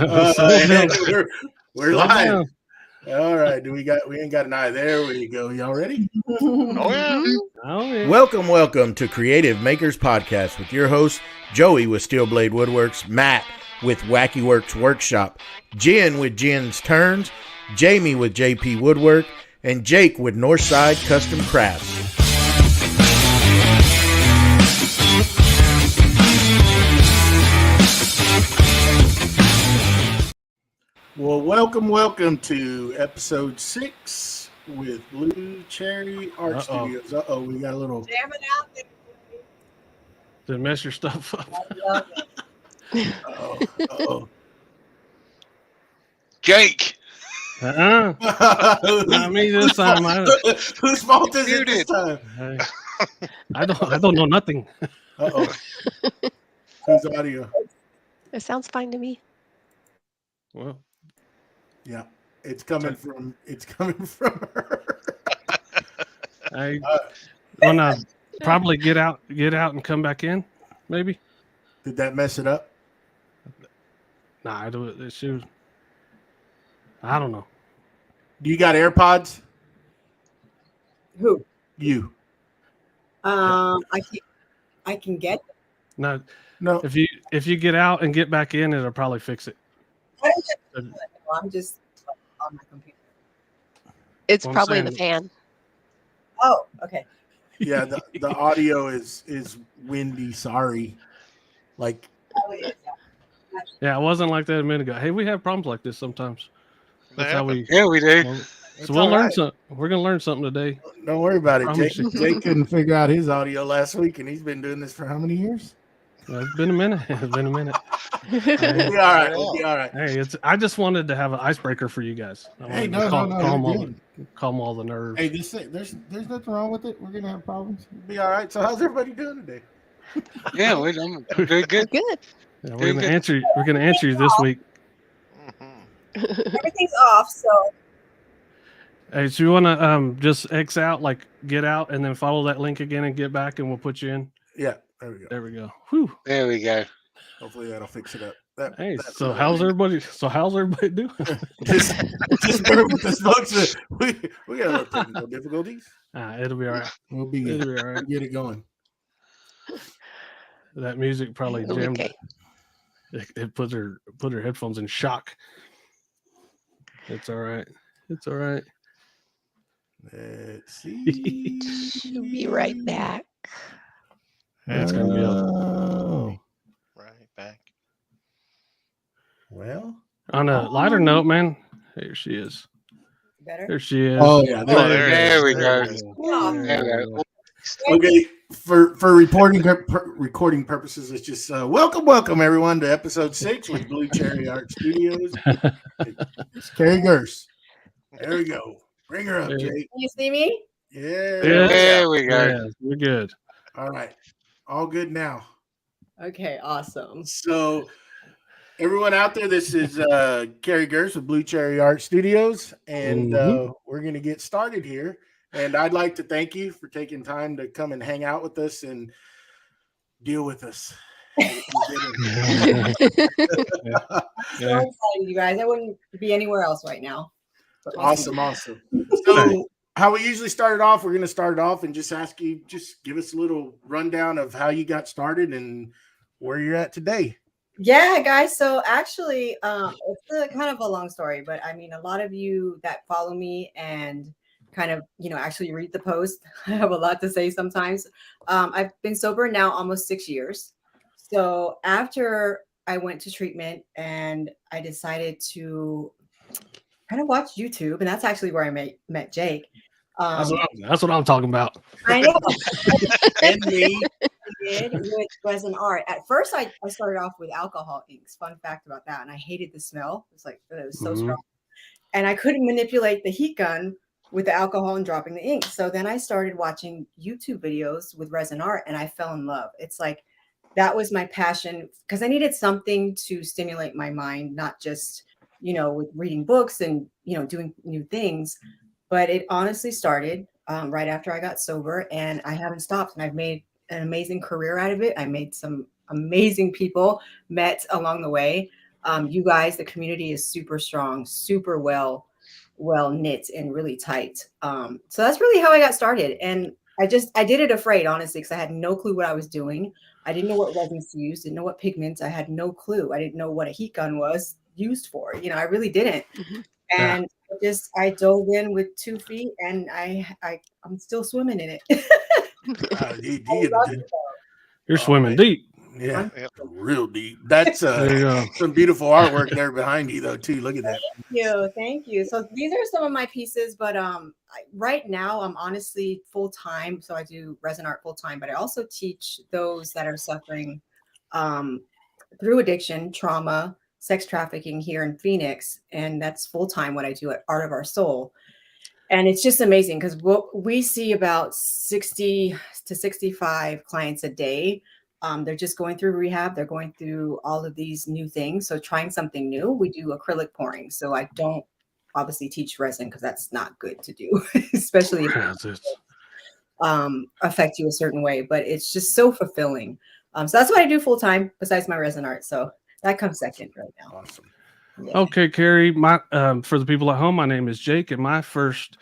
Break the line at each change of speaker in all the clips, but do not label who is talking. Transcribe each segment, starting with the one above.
We're live. All right. We ain't got an eye there. Where you go? Y'all ready?
Oh
yeah.
Welcome to Creative Makers Podcast with your host Joey with Steel Blade Woodworks, Matt with Wacky Works Workshop, Jen with Jen's Turns, Jamie with JP Woodwork, and Jake with Northside Custom Crafts. Well, welcome to episode 6 with Blue Cherry Art Studios. We got a little
jamming out there.
Did it mess your stuff up?
Jake.
Not me this time.
Whose fault is it this time?
I don't know nothing.
Whose audio?
It sounds fine to me.
Well,
yeah, it's coming from her.
I wanna probably get out and come back in. Maybe.
Did that mess it up?
Nah, I do it. She was. I don't know.
Do you got AirPods?
Who?
You.
I can get.
No. If you get out and get back in, it'll probably fix it.
I'm just on my computer.
It's probably the fan.
Oh, okay.
Yeah, the audio is windy. Sorry. Like.
Yeah, it wasn't like that a minute ago. Hey, we have problems like this sometimes. That's how we.
Yeah, we do.
So we'll learn something. We're gonna learn something today.
Don't worry about it. Jake couldn't figure out his audio last week, and he's been doing this for how many years?
It's been a minute.
We'll be all right.
Hey, I just wanted to have an icebreaker for you guys. Calm all the nerves.
Hey, there's nothing wrong with it. We're gonna have problems. We'll be all right. So how's everybody doing today?
Yeah, we're doing good.
Good.
Yeah, we're gonna answer you this week.
Everything's off, so.
Hey, so you wanna just X out, like get out, and then follow that link again and get back, and we'll put you in.
Yeah, there we go.
There we go. Whew.
There we go.
Hopefully that'll fix it up.
So how's everybody doing?
just bear with us, folks. We got a little technical difficulties.
It'll be all right.
We'll be good. It'll be all right. Get it going.
That music probably jammed.
Okay.
It put her headphones in shock. It's all right. It's all right.
Let's see.
She'll be right back.
It's gonna be up.
Right back.
Well,
on a lighter note, man, here she is.
Better?
There she is.
Oh yeah,
there we go.
Okay, for recording purposes, it's just welcome everyone to episode 6 with Blue Cherry Art Studios. It's Carrie Gerst. There we go. Bring her up, Jake.
Can you see me?
Yeah.
There we go.
Yeah, we're good.
All right. All good now.
Okay, awesome.
So, everyone out there, this is Carrie Gerst with Blue Cherry Art Studios, and we're going to get started here. And I'd like to thank you for taking time to come and hang out with us and deal with us.
So excited, you guys. I wouldn't be anywhere else right now.
Awesome. So, how we usually start it off, we're going to start it off and just ask you, just give us a little rundown of how you got started and where you're at today.
Yeah, guys. So actually, it's kind of a long story, but I mean, a lot of you that follow me and kind of, actually read the post, I have a lot to say sometimes. I've been sober now almost 6 years. So after I went to treatment and I decided to kind of watch YouTube, and that's actually where I met Jake.
That's what I'm talking about.
I know. And me did with resin art. At first, I started off with alcohol inks. Fun fact about that, and I hated the smell. It was so strong, and I couldn't manipulate the heat gun with the alcohol and dropping the ink. So then I started watching YouTube videos with resin art, and I fell in love. It's like that was my passion because I needed something to stimulate my mind, not just with reading books and doing new things. But it honestly started right after I got sober, and I haven't stopped. And I've made an amazing career out of it. I made some amazing people met along the way. You guys, the community is super strong, super well knit and really tight. So that's really how I got started. And I did it afraid, honestly, because I had no clue what I was doing. I didn't know what resins to use, didn't know what pigments. I had no clue. I didn't know what a heat gun was used for. I really didn't. And I dove in with 2 feet, and I'm still swimming in it.
You're swimming deep.
Yeah,
Yep.
real deep. That's
There you go.
some beautiful artwork there behind you, though, too. Look at that.
Thank you. So these are some of my pieces, but right now I'm honestly full time. So I do resin art full time, but I also teach those that are suffering through addiction, trauma, sex trafficking here in Phoenix, and that's full time what I do at Art of Our Soul. And it's just amazing because we see about 60 to 65 clients a day. They're just going through rehab. They're going through all of these new things. So trying something new, we do acrylic pouring. So I don't obviously teach resin because that's not good to do, especially if it affect you a certain way. But it's just so fulfilling. So that's what I do full time besides my resin art. So that comes second right now.
Awesome.
Yeah.
Okay, Carrie. For the people at home, my name is Jake, and my first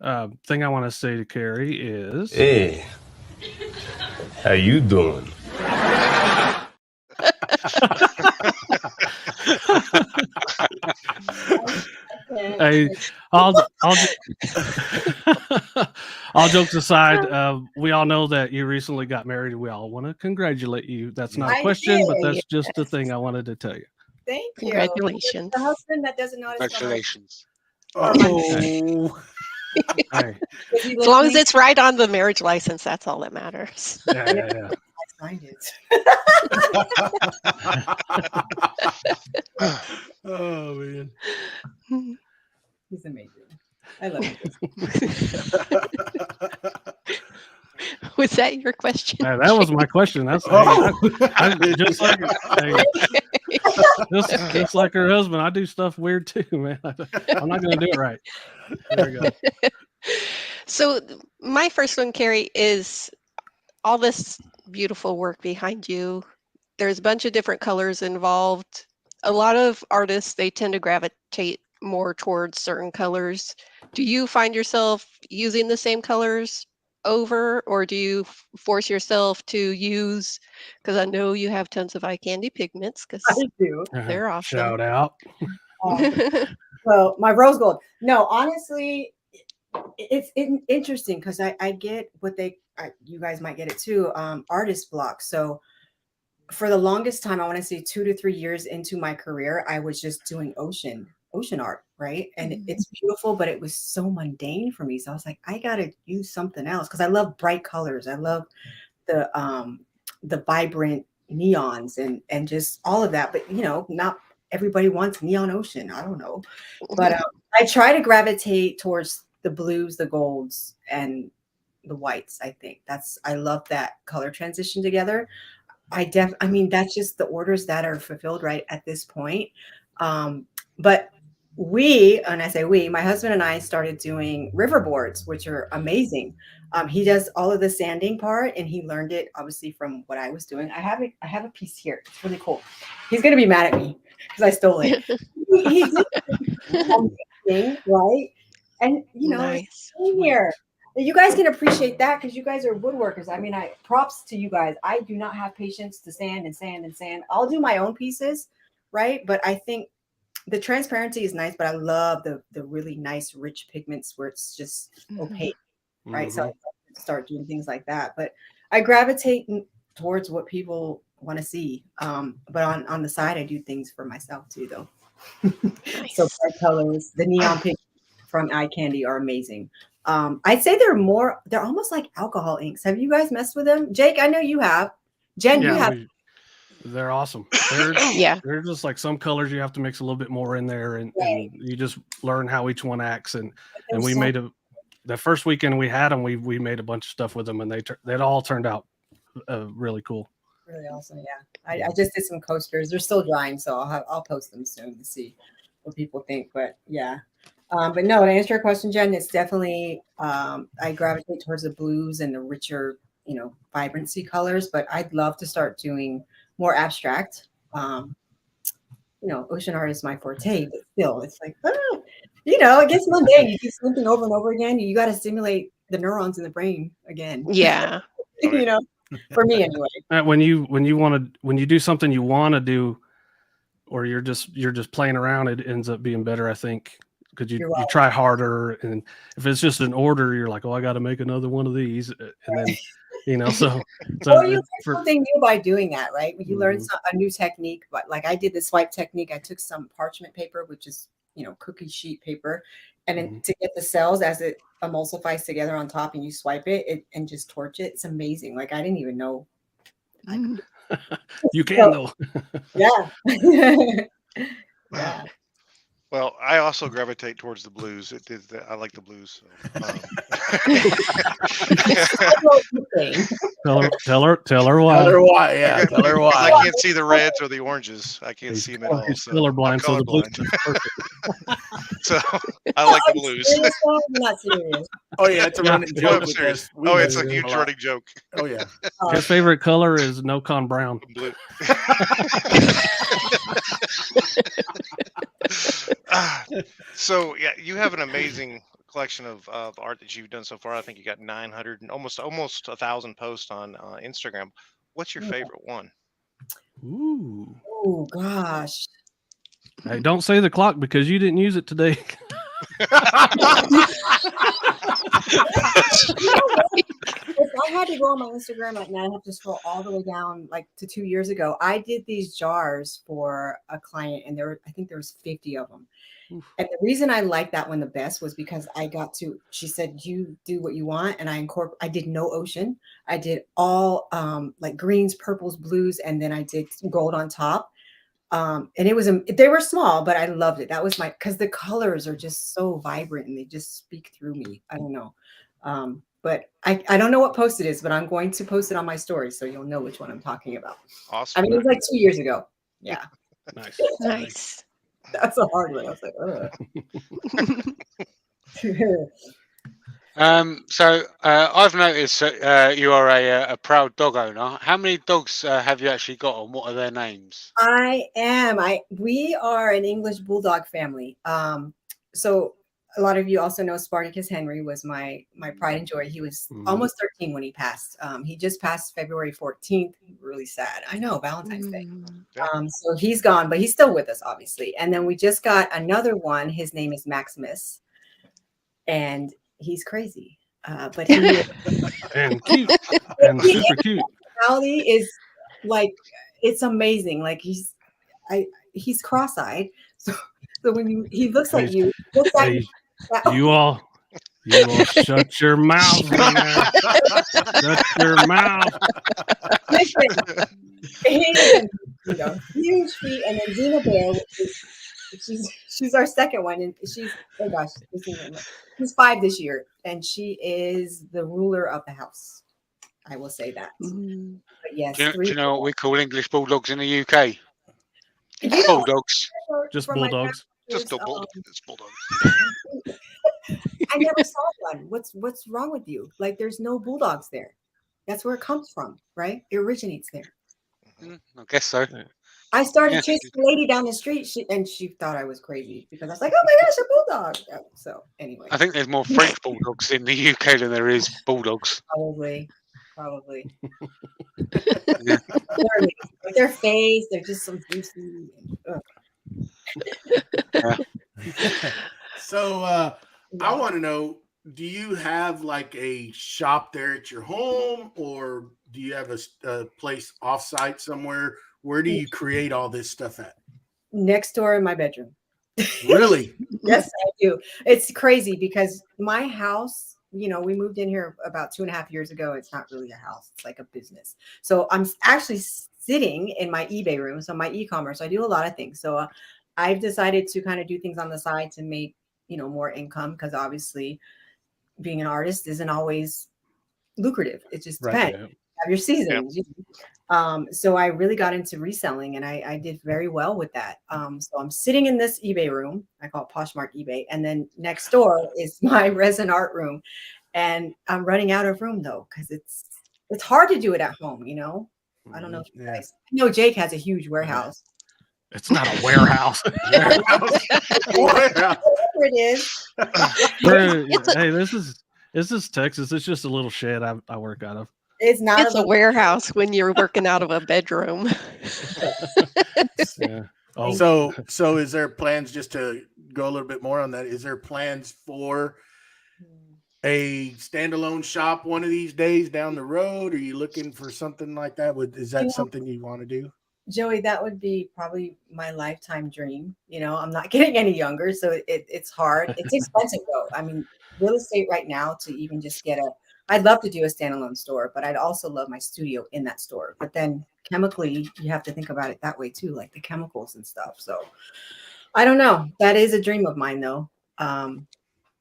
thing I want to say to Carrie is,
"Hey, how you doing?"
Hey, all jokes aside, we all know that you recently got married, and we all want to congratulate you. That's not a question, but that's just the thing I wanted to tell you.
Thank you.
Congratulations.
The husband that doesn't know how to spell
Congratulations.
Oh,
Hey,
As long as it's right on the marriage license, that's all that matters.
yeah.
I signed it.
oh man.
He's amazing. I love you.
Was that your question?
That was my question. That's just like just like her husband. I do stuff weird too, man. I'm not going to do it right. There we go.
So my first one, Carrie, is all this beautiful work behind you. There's a bunch of different colors involved. A lot of artists, they tend to gravitate more towards certain colors. Do you find yourself using the same colors over, or do you force yourself to use, because I know you have tons of eye candy pigments, because
I do.
they're awesome.
Shout out.
Well, my rose gold. No, honestly, it's interesting because I get what you guys might get it too. Artist block. So for the longest time, I want to say 2 to 3 years into my career, I was just doing ocean art, right? And it's beautiful, but it was so mundane for me. So I was like, I gotta use something else because I love bright colors. I love the vibrant neons and just all of that. But not everybody wants neon ocean. I don't know, but I try to gravitate towards the blues, the golds, and the whites. I think I love that color transition together. I mean, that's just the orders that are fulfilled right at this point. But and I say we, my husband and I started doing river boards, which are amazing. He does all of the sanding part, and he learned it obviously from what I was doing. I have a piece here. It's really cool. He's gonna be mad at me because I stole it. He did amazing, right? And
nice.
Here. You guys can appreciate that because you guys are woodworkers. I mean, props to you guys. I do not have patience to sand and sand and sand. I'll do my own pieces, right? But I think the transparency is nice, but I love the really nice, rich pigments where it's just opaque, right? So I start doing things like that. But I gravitate towards what people want to see. But on the side, I do things for myself too, though.
Nice.
So bright colors, the neon pigments from Eye Candy are amazing. I'd say they're almost like alcohol inks. Have you guys messed with them? Jake, I know you have. Jen, you have.
They're awesome. They're just like some colors you have to mix a little bit more in there, and you just learn how each one acts. And we made the first weekend we had them, we made a bunch of stuff with them, and they all turned out really cool.
Really awesome, yeah. I just did some coasters. They're still drying, so I'll post them soon to see what people think. But yeah. But no, to answer your question, Jen, it's definitely I gravitate towards the blues and the richer, vibrancy colors. But I'd love to start doing more abstract. ocean art is my forte, but still, it's like, it gets mundane. You do something over and over again. You got to stimulate the neurons in the brain again.
Yeah.
For me anyway.
When you do something you want to do, or you're just playing around, it ends up being better, I think, because you try harder. And if it's just an order, you're like, oh, I got to make another one of these, and then so
you learn something new by doing that, right? You learn a new technique, but like I did the swipe technique. I took some parchment paper, which is cookie sheet paper, and then to get the cells as it emulsifies together on top, and you swipe it and just torch it. It's amazing. Like I didn't even know.
You can though.
Yeah. Yeah.
Well, I also gravitate towards the blues. I like the blues.
Tell her why.
Tell her why. Yeah, tell her why.
I can't see the reds or the oranges. I can't see them at all.
So colorblind, so the blue.
So I like the blues.
I'm not serious.
Oh yeah, it's a running joke.
I'm serious. It's a huge running joke.
Oh yeah.
His favorite color is No-Con Brown.
Blue. So yeah, you have an amazing collection of art that you've done so far. I think you got 900 and almost 1,000 posts on Instagram. What's your favorite one?
Ooh.
Oh gosh.
Hey, don't say the clock because you didn't use it today.
If I had to go on my Instagram right now, I have to scroll all the way down like to 2 years ago. I did these jars for a client, and I think there was 50 of them. Oof. And the reason I liked that one the best was because she said, you do what you want. And I did no ocean. I did all like greens, purples, blues, and then I did gold on top. And they were small, but I loved it. That was because the colors are just so vibrant and they just speak through me. I don't know. But I don't know what post it is, but I'm going to post it on my story so you'll know which one I'm talking about.
Awesome.
I mean, it was like 2 years ago. Yeah.
Nice.
That's a hard one. I was
like,
So I've noticed that you are a proud dog owner. How many dogs have you actually got, and what are their names?
I am. We are an English Bulldog family. So a lot of you also know Spartacus Henry was my pride and joy. He was almost 13 when he passed. He just passed February 14th. Really sad. I know, Valentine's Day. So he's gone, but he's still with us, obviously. And then we just got another one. His name is Maximus, and he's crazy, but he
and cute and super cute.
Personality is like, it's amazing. Like he's cross-eyed. So when he looks at you, looks like
you all shut your mouth. Shut your mouth.
Listen, huge feet, and then Zena Bear, she's our second one, and she's she's 5 this year, and she is the ruler of the house. I will say that. But yes,
do you know what we call English bulldogs in the UK? Bulldogs.
Just bulldogs.
Just bulldogs.
I never saw one. What's wrong with you? Like, there's no bulldogs there. That's where it comes from, right? It originates there.
I guess so.
I started chasing a lady down the street, and she thought I was crazy because I was like, "Oh my gosh, a bulldog!" So anyway,
I think there's more French bulldogs in the UK than there is bulldogs.
Probably. Yeah. Like their face, they're just so juicy.
So I want to know, do you have like a shop there at your home, or do you have a place offsite somewhere? Where do you create all this stuff at?
Next door in my bedroom.
Really?
Yes, I do. It's crazy because my house, we moved in here about 2.5 years ago. It's not really a house. It's like a business. So I'm actually sitting in my eBay room. So my e-commerce, I do a lot of things. So I've decided to kind of do things on the side to make, more income, because obviously being an artist isn't always lucrative. It just depends. Right, yeah. You have your seasons. Yeah. So I really got into reselling, and I did very well with that. So I'm sitting in this eBay room. I call it Poshmark eBay. And then next door is my resin art room. And I'm running out of room though, because it's hard to do it at home, I don't know if you guys, I know Jake has a huge warehouse.
It's not a warehouse.
Warehouse.
Whatever it is.
Hey, this is Texas. It's just a little shed I work out of.
It's not
It's a warehouse when you're working out of a bedroom.
Yeah. Oh,
So is there plans, just to go a little bit more on that? Is there plans for a standalone shop one of these days down the road? Are you looking for something like that? Is that something you want to do?
Joey, that would be probably my lifetime dream. I'm not getting any younger, so it's hard. It's expensive though. I mean, real estate right now, to even just I'd love to do a standalone store, but I'd also love my studio in that store. But then chemically, you have to think about it that way too, like the chemicals and stuff. So I don't know. That is a dream of mine though. That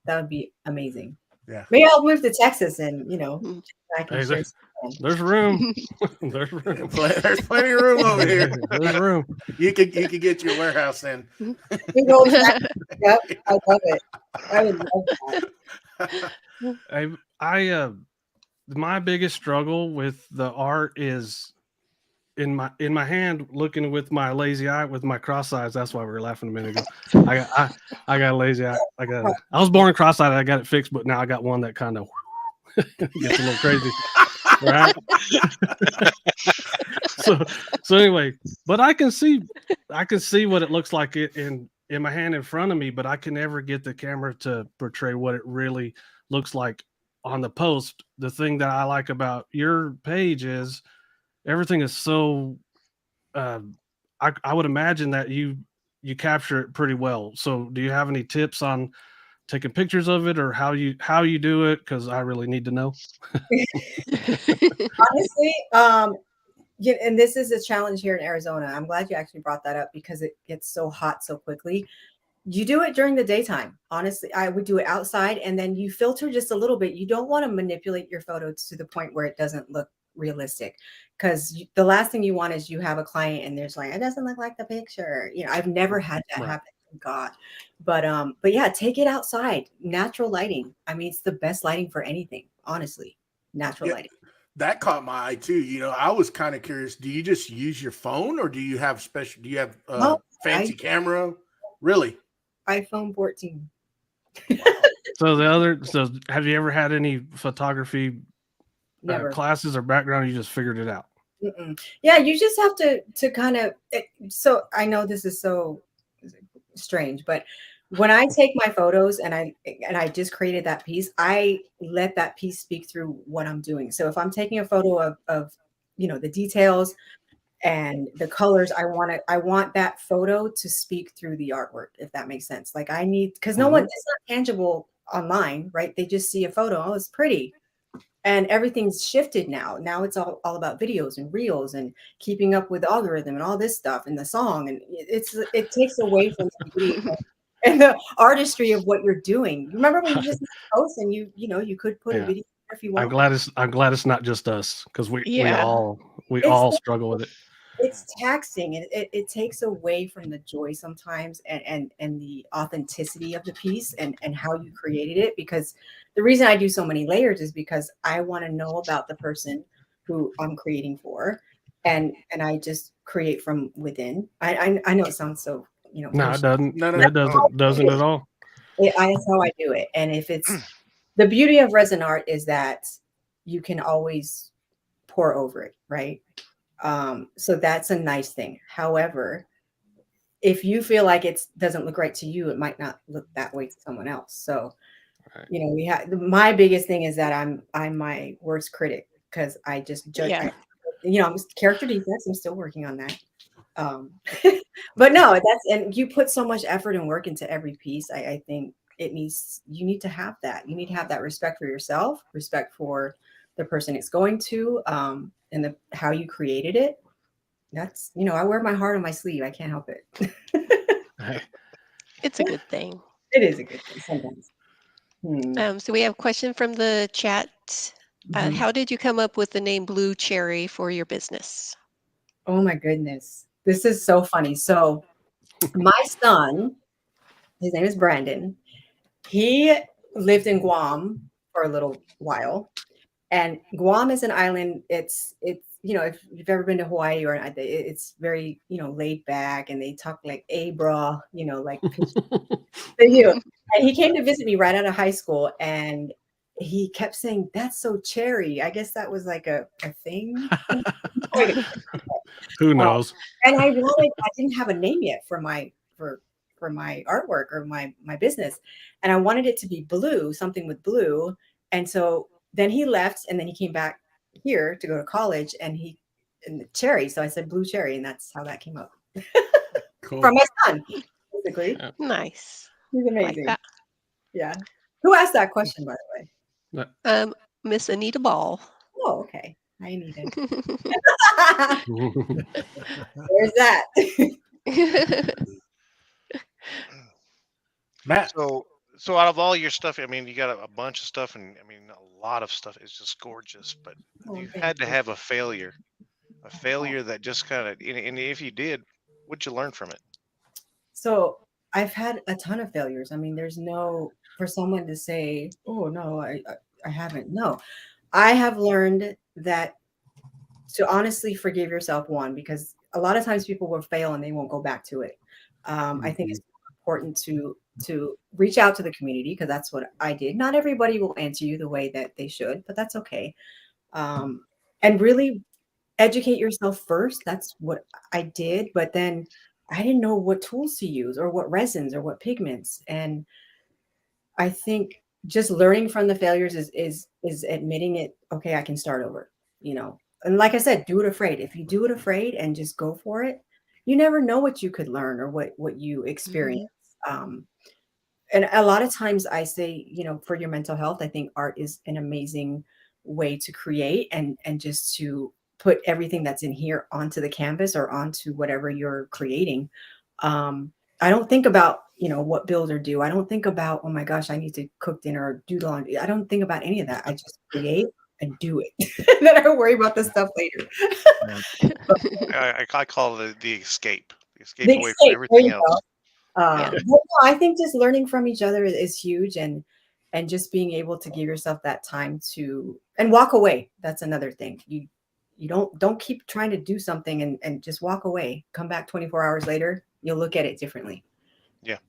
would be amazing.
Yeah.
Maybe I'll move to Texas and I can share.
There's room. There's room.
There's plenty of room over here.
There's room.
You could get your warehouse in.
Yep, I love it. I would love that.
I my biggest struggle with the art is in my hand, looking with my lazy eye, with my cross eyes. That's why we were laughing a minute ago. I got a lazy eye. I was born cross-eyed. I got it fixed, but now I got one that kind of gets a little crazy. Right. so anyway, but I can see what it looks like in my hand in front of me, but I can never get the camera to portray what it really looks like on the post. The thing that I like about your page is everything is so I would imagine that you capture it pretty well. So do you have any tips on taking pictures of it, or how you do it? Because I really need to know.
Honestly, and this is a challenge here in Arizona. I'm glad you actually brought that up because it gets so hot so quickly. You do it during the daytime. Honestly, I would do it outside, and then you filter just a little bit. You don't want to manipulate your photos to the point where it doesn't look realistic, because the last thing you want is you have a client and there's like, it doesn't look like the picture. I've never had that happen. God. But yeah, take it outside. Natural lighting. I mean, it's the best lighting for anything, honestly. Natural lighting.
That caught my eye too. I was kind of curious. Do you just use your phone, or do you have fancy camera? Really?
iPhone 14.
So have you ever had any photography classes or background? You just figured it out?
Mm-mm. Yeah, you just have to kind of. So I know this is so strange, but when I take my photos and I just created that piece, I let that piece speak through what I'm doing. So if I'm taking a photo of the details and the colors, I want that photo to speak through the artwork, if that makes sense. Like because no one, it's not tangible online, right? They just see a photo, oh, it's pretty. And everything's shifted now. Now it's all about videos and reels and keeping up with the algorithm and all this stuff and the song. And it takes away from the beauty and the artistry of what you're doing. Remember when you just post and you could put a video if you want.
I'm glad it's not just us, because we all struggle with it.
It's taxing, and it takes away from the joy sometimes and the authenticity of the piece and how you created it. Because the reason I do so many layers is because I want to know about the person who I'm creating for, and I just create from within. I know it sounds so
no, it doesn't. No, it doesn't at all.
That's how I do it. And if it's the beauty of resin art is that you can always pour over it, right? So that's a nice thing. However, if you feel like it doesn't look right to you, it might not look that way to someone else. So, we have my biggest thing is that I'm my worst critic, because I just judge. I'm character defects. I'm still working on that. But no, and you put so much effort and work into every piece. I think you need to have that. You need to have that respect for yourself, respect for the person it's going to, and how you created it. That's, I wear my heart on my sleeve. I can't help it.
It's a good thing.
It is a good thing sometimes.
So we have a question from the chat. How did you come up with the name Blue Cherry for your business?
Oh my goodness. This is so funny. So my son, his name is Brandon. He lived in Guam for a little while. And Guam is an island. It's if you've ever been to Hawaii or it's very, laid back, and they talk like, "Hey, bro," like, and he came to visit me right out of high school, and he kept saying, "That's so cherry." I guess that was like a thing.
Who knows?
And I didn't have a name yet for my artwork or my business, and I wanted it to be blue, something with blue. And so then he left, and then he came back here to go to college, and cherry. So I said blue cherry, and that's how that came up.
Cool.
From my son, basically.
Nice.
He's amazing.
Like
yeah. Who asked that question, by the
way? Miss Anita Ball.
Oh, okay. I need it. There's that.
Matt.
So out of all your stuff, I mean, you got a bunch of stuff, and I mean, a lot of stuff is just gorgeous. But you had to have a failure that just kind of, and if you did, what'd you learn from it?
So I've had a ton of failures. I mean, there's for someone to say, "Oh no, I haven't." No, I have learned that to honestly forgive yourself, one, because a lot of times people will fail and they won't go back to it. I think it's important to reach out to the community, because that's what I did. Not everybody will answer you the way that they should, but that's okay. And really educate yourself first. That's what I did. But then I didn't know what tools to use, or what resins, or what pigments. And I think just learning from the failures is admitting it. Okay, I can start over, And like I said, do it afraid. If you do it afraid and just go for it, you never know what you could learn or what you experience. And a lot of times I say, for your mental health, I think art is an amazing way to create and just to put everything that's in here onto the canvas or onto whatever you're creating. I don't think about, what bills are due. I don't think about, oh my gosh, I need to cook dinner or do laundry. I don't think about any of that. I just create and do it. Then I worry about the stuff later.
I call it the escape. The escape away from everything else.
But no, I think just learning from each other is huge, and just being able to give yourself that time and walk away. That's another thing. You don't keep trying to do something and just walk away. Come back 24 hours later, you'll look at it differently.
Yeah.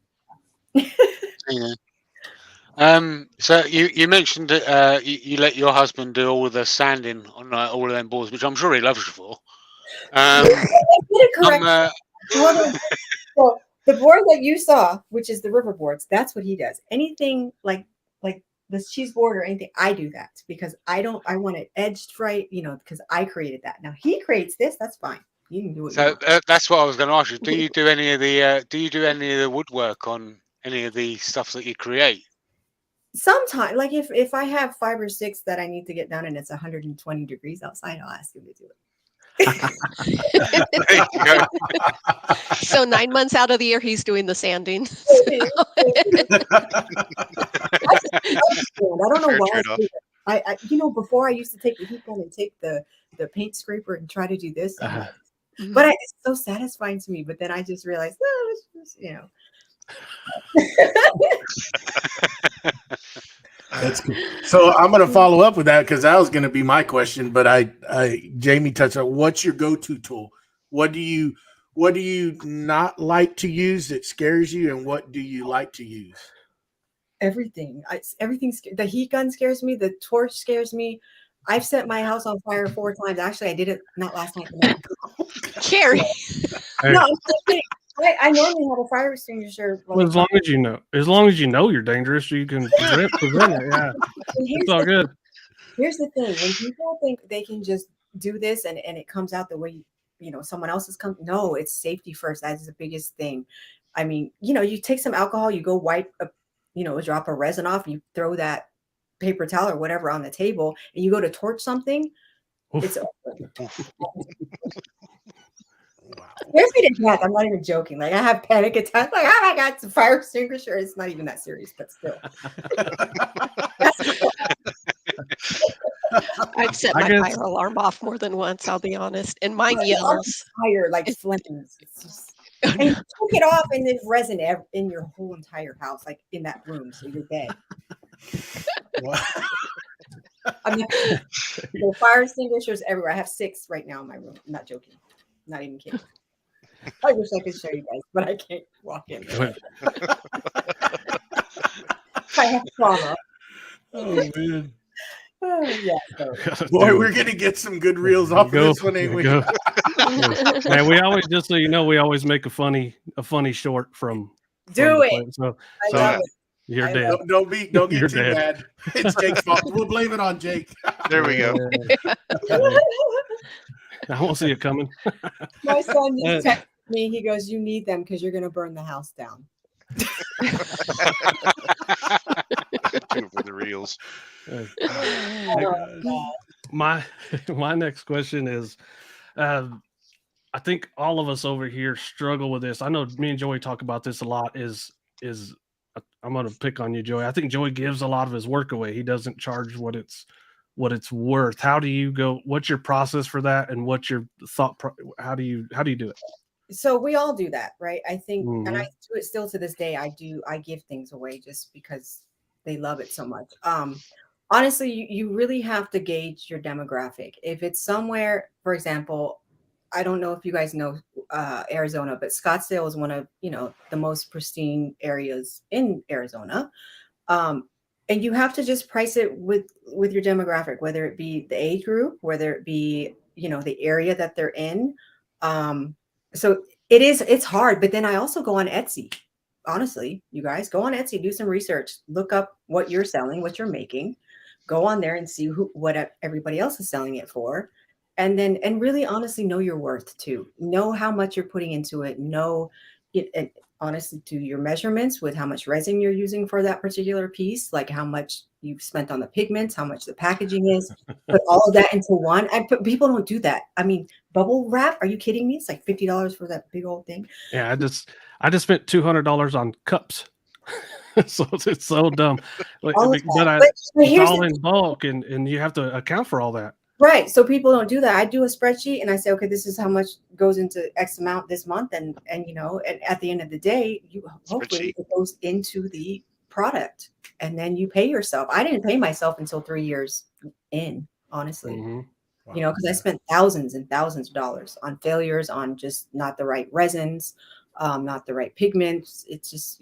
So you mentioned that you let your husband do all the sanding on all of them boards, which I'm sure he loves you for.
So the board that you saw, which is the river boards, that's what he does. Anything like the cheese board or anything, I do that because I want it edged right, because I created that. Now he creates this, that's fine. You can do it.
So that's what I was going to ask you. Do you do any of the woodwork on any of the stuff that you create?
Sometimes, like if I have 5 or 6 that I need to get done and it's 120 degrees outside, I'll ask him to do it.
So 9 months out of the year, he's doing the sanding.
I don't know why. I before I used to take the heat gun and take the paint scraper and try to do this, but it's so satisfying to me. But then I just realized, it's just,
That's cool. So I'm going to follow up with that because that was going to be my question. But Jamie touched on, what's your go-to tool? What do you not like to use that scares you, and what do you like to use?
Everything. The heat gun scares me. The torch scares me. I've set my house on fire 4 times. Actually, I did it not last night.
Cherry.
No, I'm just kidding. I normally have a fire extinguisher.
Well, as long as you know you're dangerous, you can prevent it. Yeah, it's all good.
Here's the thing: when people think they can just do this and it comes out the way someone else has come. No, it's safety first. That is the biggest thing. I mean, you take some alcohol, you go wipe a drop of resin off, you throw that paper towel or whatever on the table, and you go to torch something. Oof. It's over. Scares me to death. I'm not even joking. Like I have panic attacks. Like, oh my God, it's a fire extinguisher. It's not even that serious, but still.
I've set my fire alarm off more than once. I'll be honest, and mine yells.
Fire like flames. It's just, and you take it off, and there's resin in your whole entire house, like in that room, so you're dead. I'm not, there are fire extinguishers everywhere. I have 6 right now in my room. I'm not joking. I'm not even kidding. I wish I could show you guys, but I can't walk in there. I have trauma.
Oh man.
Yeah. So.
Boy, we're gonna get some good reels off of this one, ain't we?
Man, we always, just so you know, we always make a funny short from.
Do it.
Play. So you're
I
dead.
Don't get
You're
too
dead.
mad. It's Jake's fault. We'll blame it on Jake.
There we go.
I won't see it coming.
My son just texted me. He goes, "You need them because you're going to burn the house down."
For the reels.
My next question is, I think all of us over here struggle with this. I know me and Joey talk about this a lot. Is I'm going to pick on you, Joey. I think Joey gives a lot of his work away. He doesn't charge what it's worth. How do you go? What's your process for that? And what's your thought? How do you do it?
So we all do that, right? I think, and I do it still to this day. I give things away just because they love it so much. Honestly, you really have to gauge your demographic. If it's somewhere, for example, I don't know if you guys know Arizona, but Scottsdale is one of, the most pristine areas in Arizona. And you have to just price it with your demographic, whether it be the age group, whether it be, the area that they're in. So it's hard, but then I also go on Etsy. Honestly, you guys go on Etsy, do some research, look up what you're selling, what you're making, go on there and see what everybody else is selling it for. And really honestly know your worth too. Know how much you're putting into it. Know it, and honestly do your measurements with how much resin you're using for that particular piece, like how much you've spent on the pigments, how much the packaging is. Put all of that into one. People don't do that. I mean, bubble wrap, are you kidding me? It's like $50 for that big old thing.
Yeah, I just spent $200 on cups. So it's so dumb. But it's all in bulk, and you have to account for all that.
Right. So people don't do that. I do a spreadsheet and I say, okay, this is how much goes into X amount this month. And and at the end of the day, hopefully it goes into the product, and then you pay yourself. I didn't pay myself until 3 years in, honestly,
Wow.
because I spent thousands and thousands of dollars on failures, on just not the right resins, not the right pigments. It's just,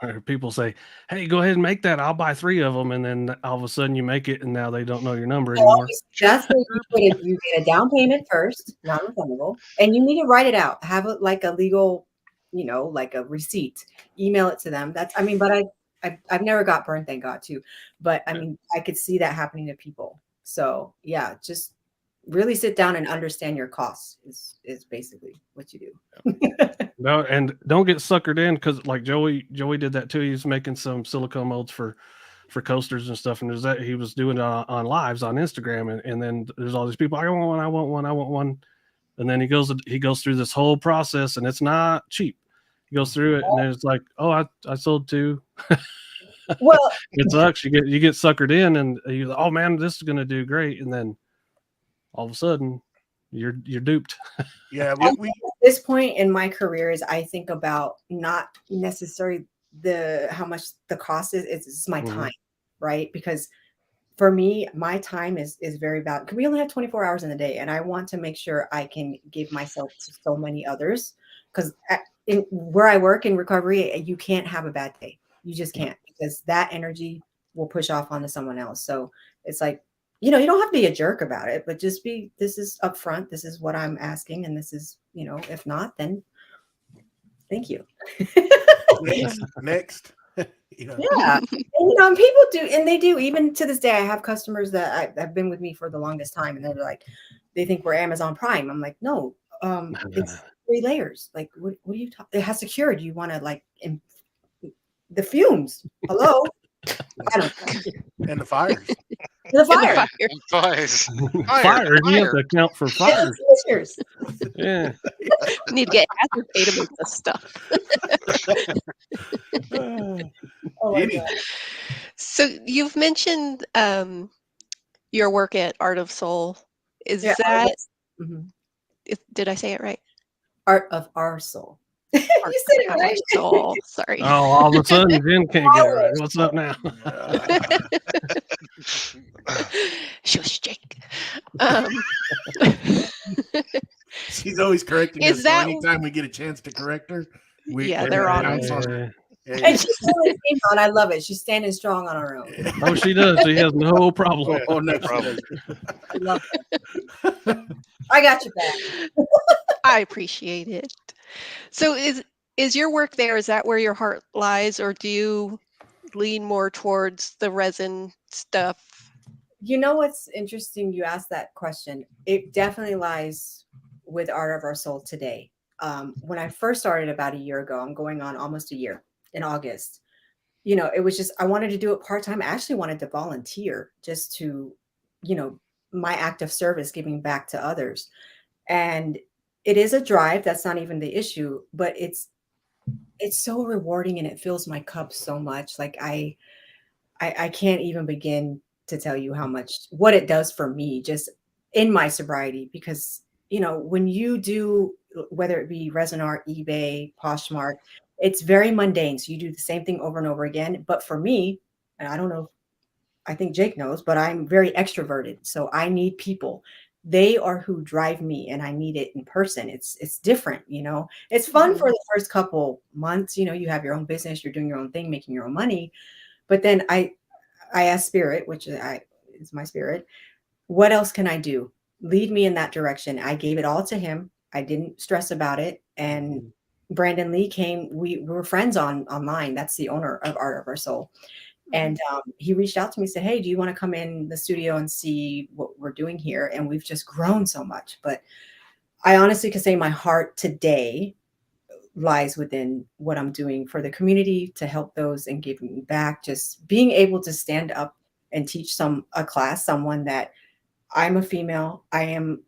Or people say, hey, go ahead and make that. I'll buy 3 of them. And then all of a sudden you make it and now they don't know your number anymore.
That's where you get a down payment first, non-refundable, and you need to write it out. Have it like a legal, like a receipt, email it to them. But I've never got burned, thank God too. But I mean, I could see that happening to people. So yeah, just really sit down and understand your costs is basically what you do.
No, and don't get suckered in, because like Joey did that too. He's making some silicone molds for coasters and stuff, and he was doing it on lives on Instagram, and then there's all these people, I want one, and then he goes through this whole process, and it's not cheap. He goes through it, and then it's like, oh, I sold 2.
Well,
it sucks. You get suckered in, and you, oh man, this is gonna do great, and then all of a sudden you're duped.
Yeah, at this point in my career is I think about not necessarily how much the cost is. It's my time, right? Because for me, my time is very valuable. Because we only have 24 hours in a day, and I want to make sure I can give myself to so many others. Because where I work in recovery, you can't have a bad day. You just can't, because that energy will push off onto someone else. So it's like, you don't have to be a jerk about it, but just this is upfront. This is what I'm asking. And this is, if not, then thank you.
Next.
Yeah. And, people do, and they do, even to this day. I have customers that have been with me for the longest time, and they're like, they think we're Amazon Prime. I'm like, no, it's 3 layers. Like, what are you talking? It has security. You want to like the fumes. Hello. I don't know.
And the fires.
The fire.
Fires.
Fire. You have to account for fires. Yeah.
Need to get hazard pay to make this stuff. So you've mentioned your work at Art of Soul. Is that? Did I say it right?
Art of Our Soul. You said it right.
Soul. Sorry.
Oh, all of a sudden, Jen can't get it right. What's up now?
Shush, Jake.
She's always correcting
Is
us. So
that-
anytime we get a chance to correct her,
they're on
pounce
it.
her.
And she's standing female, and I love it. She's standing strong on her own.
Oh, she does. She has no problem.
Oh, no
problem.
I love it. I got you back.
I appreciate it. So is your work there? Is that where your heart lies, or do you lean more towards the resin stuff?
You know what's interesting? You asked that question. It definitely lies with Art of Our Soul today. When I first started about a year ago, I'm going on almost a year in August. You know, it was just, I wanted to do it part-time. I actually wanted to volunteer just to, you know, my act of service, giving back to others. And it is a drive. That's not even the issue, but it's so rewarding and it fills my cup so much. Like I can't even begin to tell you what it does for me just in my sobriety, because, you know, when you do, whether it be resin art, eBay, Poshmark, it's very mundane. So you do the same thing over and over again. But for me, and I don't know, I think Jake knows, but I'm very extroverted. So I need people. They are who drive me, and I need it in person. It's different, you know. It's fun for the first couple months. You know, you have your own business, you're doing your own thing, making your own money. But then I asked Spirit, which is my spirit, what else can I do? Lead me in that direction. I gave it all to him. I didn't stress about it. And Brandon Lee came. We were friends online. That's the owner of Art of Our Soul. And he reached out to me and said, hey, do you want to come in the studio and see what we're doing here? And we've just grown so much. But I honestly can say my heart today lies within what I'm doing for the community to help those and giving back. Just being able to stand up and teach a class, someone that I'm a female, I am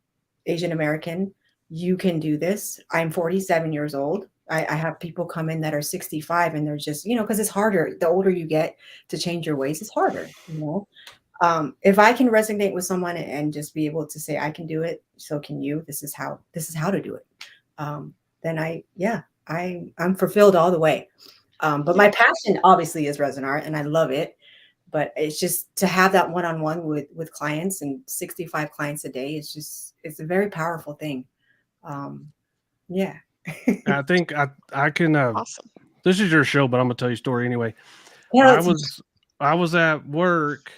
Asian American, you can do this. I'm 47 years old. I have people come in that are 65 and they're just, you know, because it's harder. The older you get to change your ways, it's harder, you know. If I can resonate with someone and just be able to say, I can do it, so can you. This is how to do it. Then I'm fulfilled all the way. But my passion obviously is resin art, and I love it. But it's just to have that one-on-one with clients, and 65 clients a day, it's a very powerful thing. Yeah.
I think I can.
Awesome.
This is your show, but I'm gonna tell you a story anyway.
Yeah,
I was at work,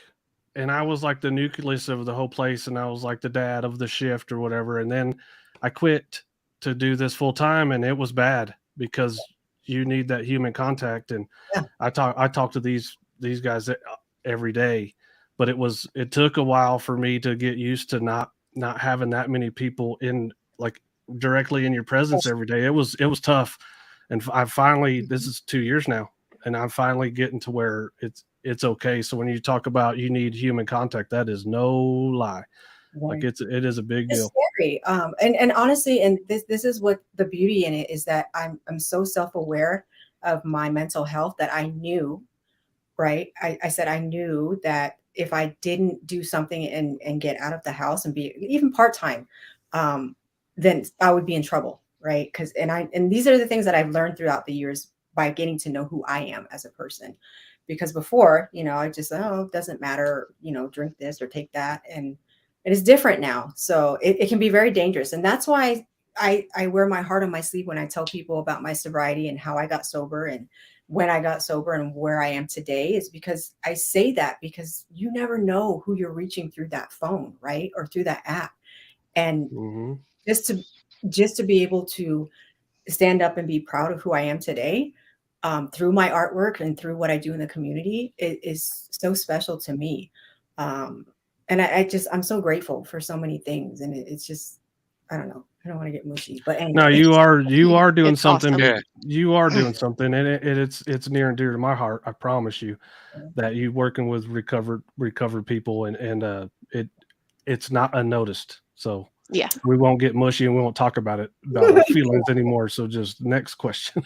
and I was like the nucleus of the whole place, and I was like the dad of the shift or whatever. And then I quit to do this full time, and it was bad because you need that human contact. And I talk to these guys every day, but it took a while for me to get used to not having that many people in, like, directly in your presence every day. It was tough. And I finally, this is 2 years now, and I'm finally getting to where it's okay. So when you talk about you need human contact, that is no lie. Like it is a big deal.
Scary. And honestly, and this is what the beauty in it is, that I'm so self-aware of my mental health that I knew, right? I said I knew that if I didn't do something and get out of the house and be even part-time, then I would be in trouble, right? And these are the things that I've learned throughout the years by getting to know who I am as a person. Because before, you know, I just, it doesn't matter, you know, drink this or take that. And it is different now. So it can be very dangerous. And that's why I wear my heart on my sleeve when I tell people about my sobriety and how I got sober and when I got sober and where I am today, is because I say that because you never know who you're reaching through that phone, right? Or through that app. And just to be able to stand up and be proud of who I am today, through my artwork and through what I do in the community, it is so special to me. And I'm so grateful for so many things. And it's just, I don't know. I don't want to get mushy, but anyway.
No, you are doing something.
Awesome.
Yeah.
You are doing something, and it's near and dear to my heart. I promise you that you working with recovered people, and it's not unnoticed. So
Yeah.
we won't get mushy and we won't talk about our feelings anymore. So just next question.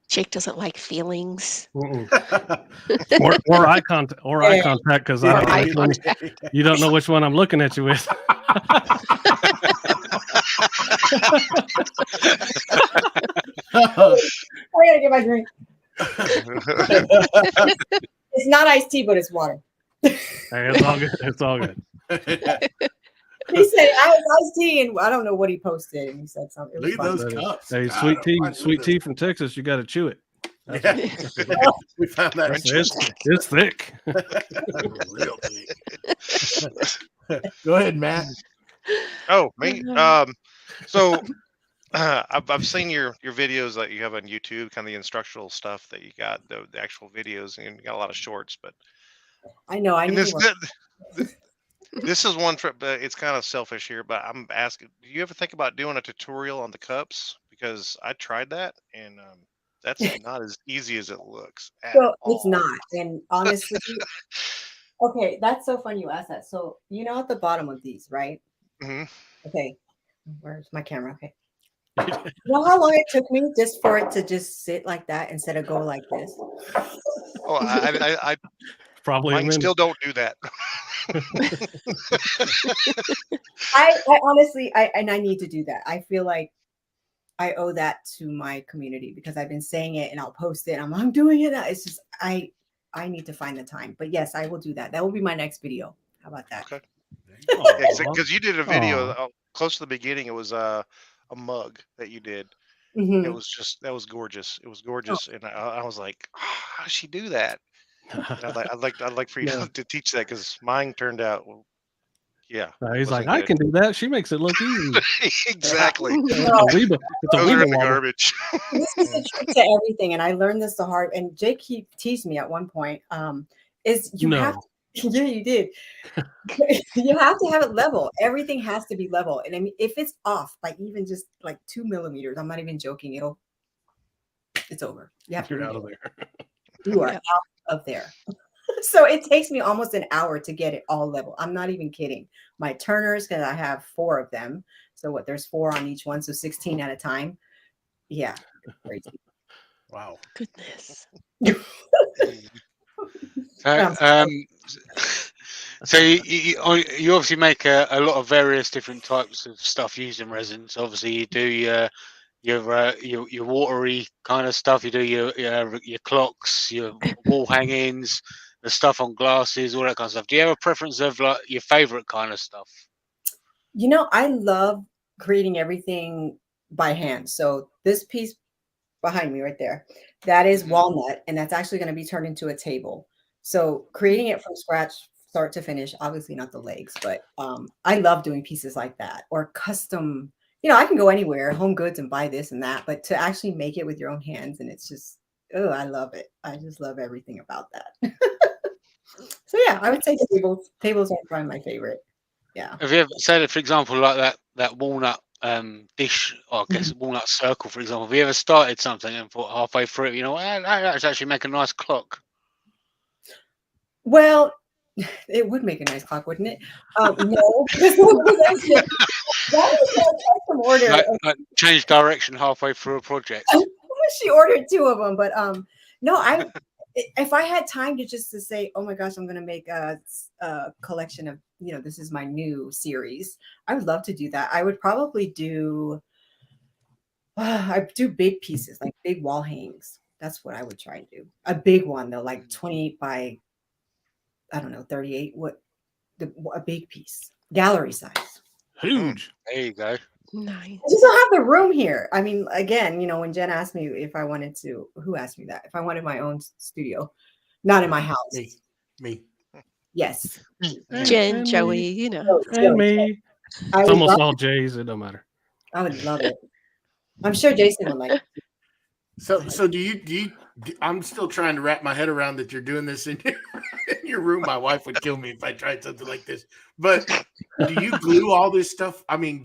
Jake doesn't like feelings.
or eye contact, because you don't know which one I'm looking at you with.
I gotta get my drink. It's not iced tea, but it's water.
Hey, it's all good. It's all good.
He said I was iced tea, and I don't know what he posted. And he said something. It was
Look at
funny.
those cups.
Hey,
God,
sweet tea from Texas. You got to chew it.
Yeah. We found that.
It's thick.
Real thick. Go ahead, Matt.
Oh, me. So I've seen your videos that you have on YouTube, kind of the instructional stuff that you got, the actual videos, and you got a lot of shorts. But
I know. I need
this,
to work.
this is one trip, but it's kind of selfish here. But I'm asking, do you ever think about doing a tutorial on the cups? Because I tried that, and that's not as easy as it looks.
So it's not. And honestly, okay, that's so funny you asked that. So you know at the bottom of these, right?
Mm-hmm.
Okay, where's my camera? Okay. You know how long it took me just for it to just sit like that instead of go like this?
Oh, I
Probably
mine still don't do that.
I honestly, I need to do that. I feel like I owe that to my community because I've been saying it and I'll post it. I'm doing it. It's just I need to find the time. But yes, I will do that. That will be my next video. How about that?
Okay. Because you did a video close to the beginning. It was a mug that you did.
Mm-hmm.
It was just that was gorgeous. It was gorgeous, and I was like, how does she do that? And I'd like for you to teach that because mine turned out well. Yeah,
he's like, I can do that. She makes it look easy.
Exactly.
It's a
Those are in the
wobble.
garbage.
This is the trick to everything, and I learned this the hard. And Jake teased me at one point. Is you have to, yeah, you did. You have to have it level. Everything has to be level. And I mean, if it's off by even just like 2 millimeters, I'm not even joking. It's over. You have to
You're out of there.
You are out of there. So it takes me almost an hour to get it all level. I'm not even kidding. My turners, because I have 4 of them. So there's 4 on each one. So 16 at a time. Yeah. Crazy.
Wow.
Goodness.
So you obviously make a lot of various different types of stuff using resins. Obviously, you do your watery kind of stuff. You do your clocks, your wall hangings, the stuff on glasses, all that kind of stuff. Do you have a preference of like your favorite kind of stuff?
You know, I love creating everything by hand. So this piece behind me right there, that is walnut, and that's actually going to be turned into a table. So creating it from scratch, start to finish, obviously not the legs, but I love doing pieces like that or custom. You know, I can go anywhere, Home Goods, and buy this and that, but to actually make it with your own hands, and it's just, oh, I love it. I just love everything about that. So yeah, I would say tables. Tables are probably my favorite. Yeah.
Have you ever said, for example, like that walnut dish, or I guess walnut circle, for example? Have you ever started something and thought halfway through it, let's actually make a nice clock?
Well, it would make a nice clock, wouldn't it? No, that was a custom order.
Like change direction halfway through a project.
She ordered 2 of them, but no, if I had time to say, oh my gosh, I'm going to make a collection of, this is my new series. I would love to do that. I would probably do, I do big pieces, like big wall hangs. That's what I would try and do. A big one though, like 28 by, I don't know, 38. A big piece, gallery size.
Huge.
There you go.
Nice.
I just don't have the room here. I mean, again, when Jen asked me if I wanted to, who asked me that? If I wanted my own studio, not in my house.
Me.
Yes.
Jen, Joey,
And me. It's almost all J's. It don't matter.
I would love it. I'm sure Jason would like it.
So do you I'm still trying to wrap my head around that you're doing this in your room. My wife would kill me if I tried something like this. But do you glue all this stuff? I mean,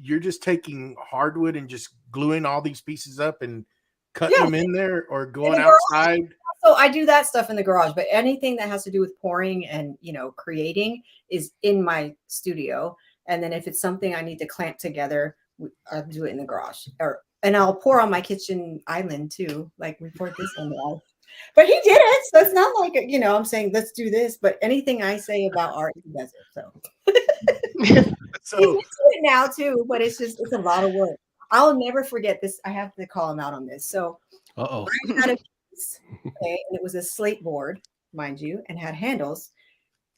you're just taking hardwood and just gluing all these pieces up and cutting them in there, or going outside?
So I do that stuff in the garage, but anything that has to do with pouring and, creating is in my studio. And then if it's something I need to clamp together, I'll do it in the garage, and I'll pour on my kitchen island too. Like we poured this on the wall. But he did it, so it's not like, you know, I'm saying let's do this. But anything I say about art, he does it. So,
So
he's into it now too. But it's a lot of work. I'll never forget this. I have to call him out on this. So,
Uh-oh.
I had a piece, okay, and it was a slate board, mind you, and had handles,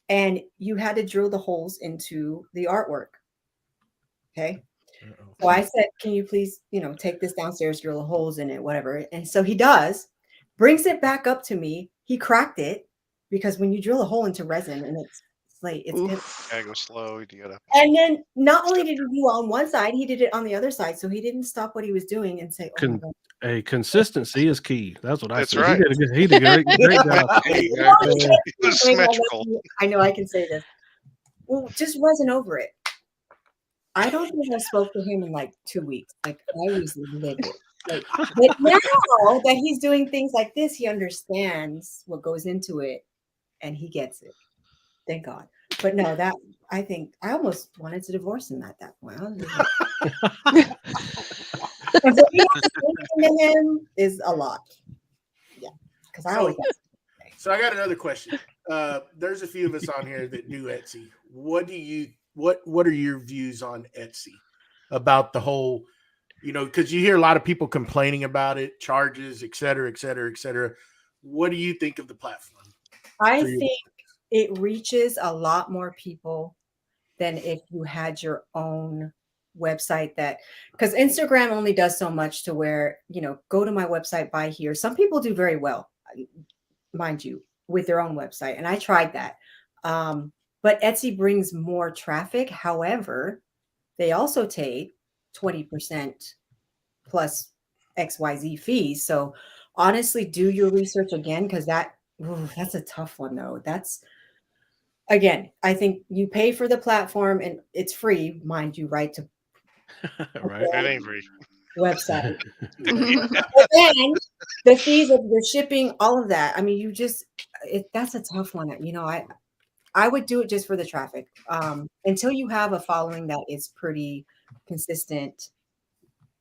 and you had to drill the holes into the artwork. Okay. So I said, can you please, you know, take this downstairs, drill the holes in it, whatever. And so he does, brings it back up to me. He cracked it because when you drill a hole into resin and it's slate, it's good.
Gotta go slow. You gotta.
And then not only did he do on one side, he did it on the other side. So he didn't stop what he was doing and say, "Oh my God."
A consistency is key. That's what I
That's
said.
right.
He did a great job.
It was symmetrical.
I know I can say this. Well, just resin over it. I don't think I spoke to him in like 2 weeks. Like I was livid. Like, but now that he's doing things like this, he understands what goes into it, and he gets it. Thank God. But no, that I think I almost wanted to divorce him at that point. I was like, him is a lot. Yeah, because I always.
So I got another question. There's a few of us on here that do Etsy. What are your views on Etsy about the whole, you know, because you hear a lot of people complaining about it, charges, et cetera, et cetera, et cetera. What do you think of the platform?
I think it reaches a lot more people than if you had your own website, that because Instagram only does so much to where, you know, go to my website, buy here. Some people do very well, mind you, with their own website. And I tried that. But Etsy brings more traffic. However, they also take 20% plus XYZ fees. So honestly, do your research again, because that's a tough one though. That's, again, I think you pay for the platform and it's free, mind you, right? To
Right.
It ain't free.
Website. But then the fees of your shipping, all of that. I mean, that's a tough one. You know, I would do it just for the traffic. Until you have a following that is pretty consistent,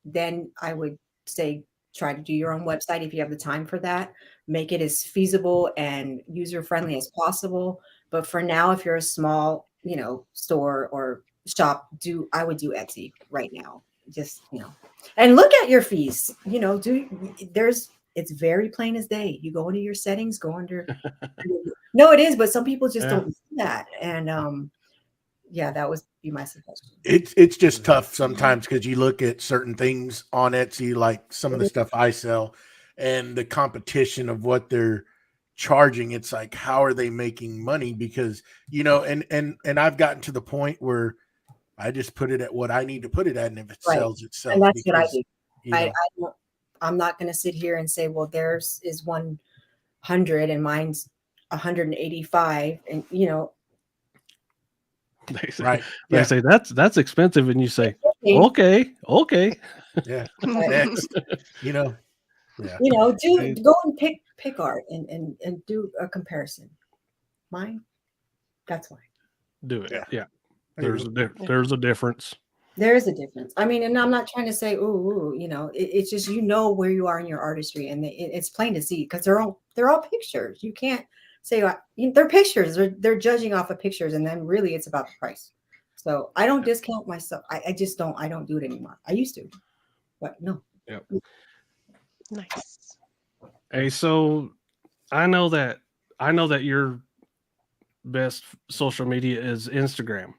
then I would say try to do your own website if you have the time for that. Make it as feasible and user-friendly as possible. But for now, if you're a small, you know, store or shop, I would do Etsy right now. Just, you know, and look at your fees. You know, it's very plain as day. You go into your settings, go under. No, it is, but some people just don't do that. And yeah, that would be my suggestion.
It's just tough sometimes because you look at certain things on Etsy, like some of the stuff I sell, and the competition of what they're charging. It's like, how are they making money? Because, you know, and I've gotten to the point where I just put it at what I need to put it at, and if it sells, it sells.
And that's what I do.
You know,
I'm not going to sit here and say, well, theirs is 100 and mine's 185, and you know.
They say that's expensive, and you say, okay.
Yeah. Next. You know. Yeah.
You know, go and pick art and do a comparison. Mine, that's why.
Do it. Yeah. There's a difference.
There is a difference. I mean, and I'm not trying to say, ooh, you know, it's just, you know, where you are in your artistry, and it's plain to see because they're all pictures. You can't say they're pictures. They're judging off of pictures, and then really it's about the price. So I don't discount myself. I just don't. I don't do it anymore. I used to, but no.
Yep.
Nice.
Hey, so I know that your best social media is Instagram.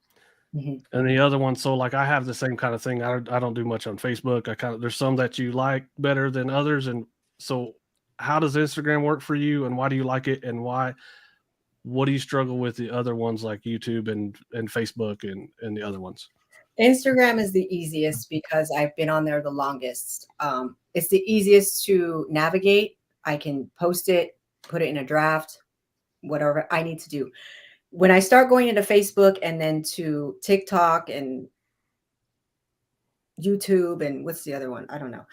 Mm-hmm. And the other one, so like I have the same kind of thing. I don't do much on Facebook. There's some that you like better than others. And so how does Instagram work for you, and why do you like it, and what do you struggle with the other ones like YouTube and Facebook and the other ones?
Instagram is the easiest because I've been on there the longest. It's the easiest to navigate. I can post it, put it in a draft, whatever I need to do. When I start going into Facebook and then to TikTok and YouTube and what's the other one? I don't know.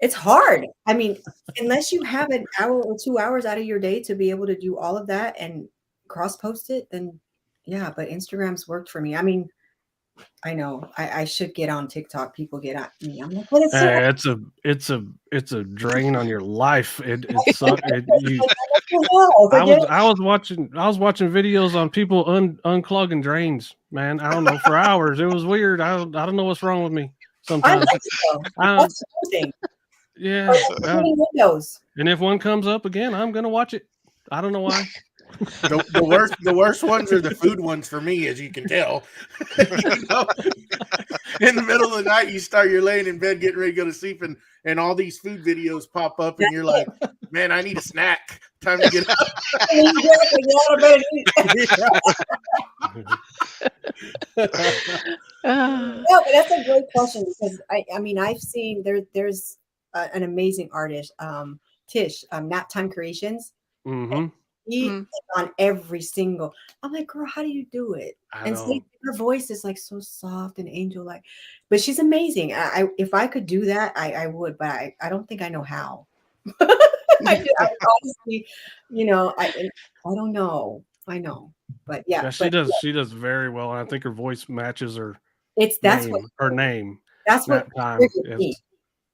It's hard. I mean, unless you have an hour or 2 hours out of your day to be able to do all of that and cross post it, then yeah, but Instagram's worked for me. I mean, I know. I should get on TikTok. People get at me. I'm like, what is it?
It's a drain on your life. I was watching videos on people unclogging drains, man. I don't know, for hours. It was weird. I don't know what's wrong with me sometimes.
That's the thing.
Yeah.
Windows.
And if one comes up again, I'm gonna watch it. I don't know why.
The worst ones are the food ones for me, as you can tell. You know? In the middle of the night, you're laying in bed getting ready to go to sleep, and all these food videos pop up, and you're like, man, I need a snack. Time to get up.
No, but that's a great question, because I mean, I've seen there's an amazing artist, Tish, Nap Time Creations.
Mm-hmm.
He's on every single. I'm like, girl, how do you do it? And see, her voice is like so soft and angel-like, but she's amazing. If I could do that, I would, but I don't think I know how. I honestly, you know, I don't know. I know, but yeah,
she does. She does very well, and I think her voice matches her.
That's
her name.
That's what
time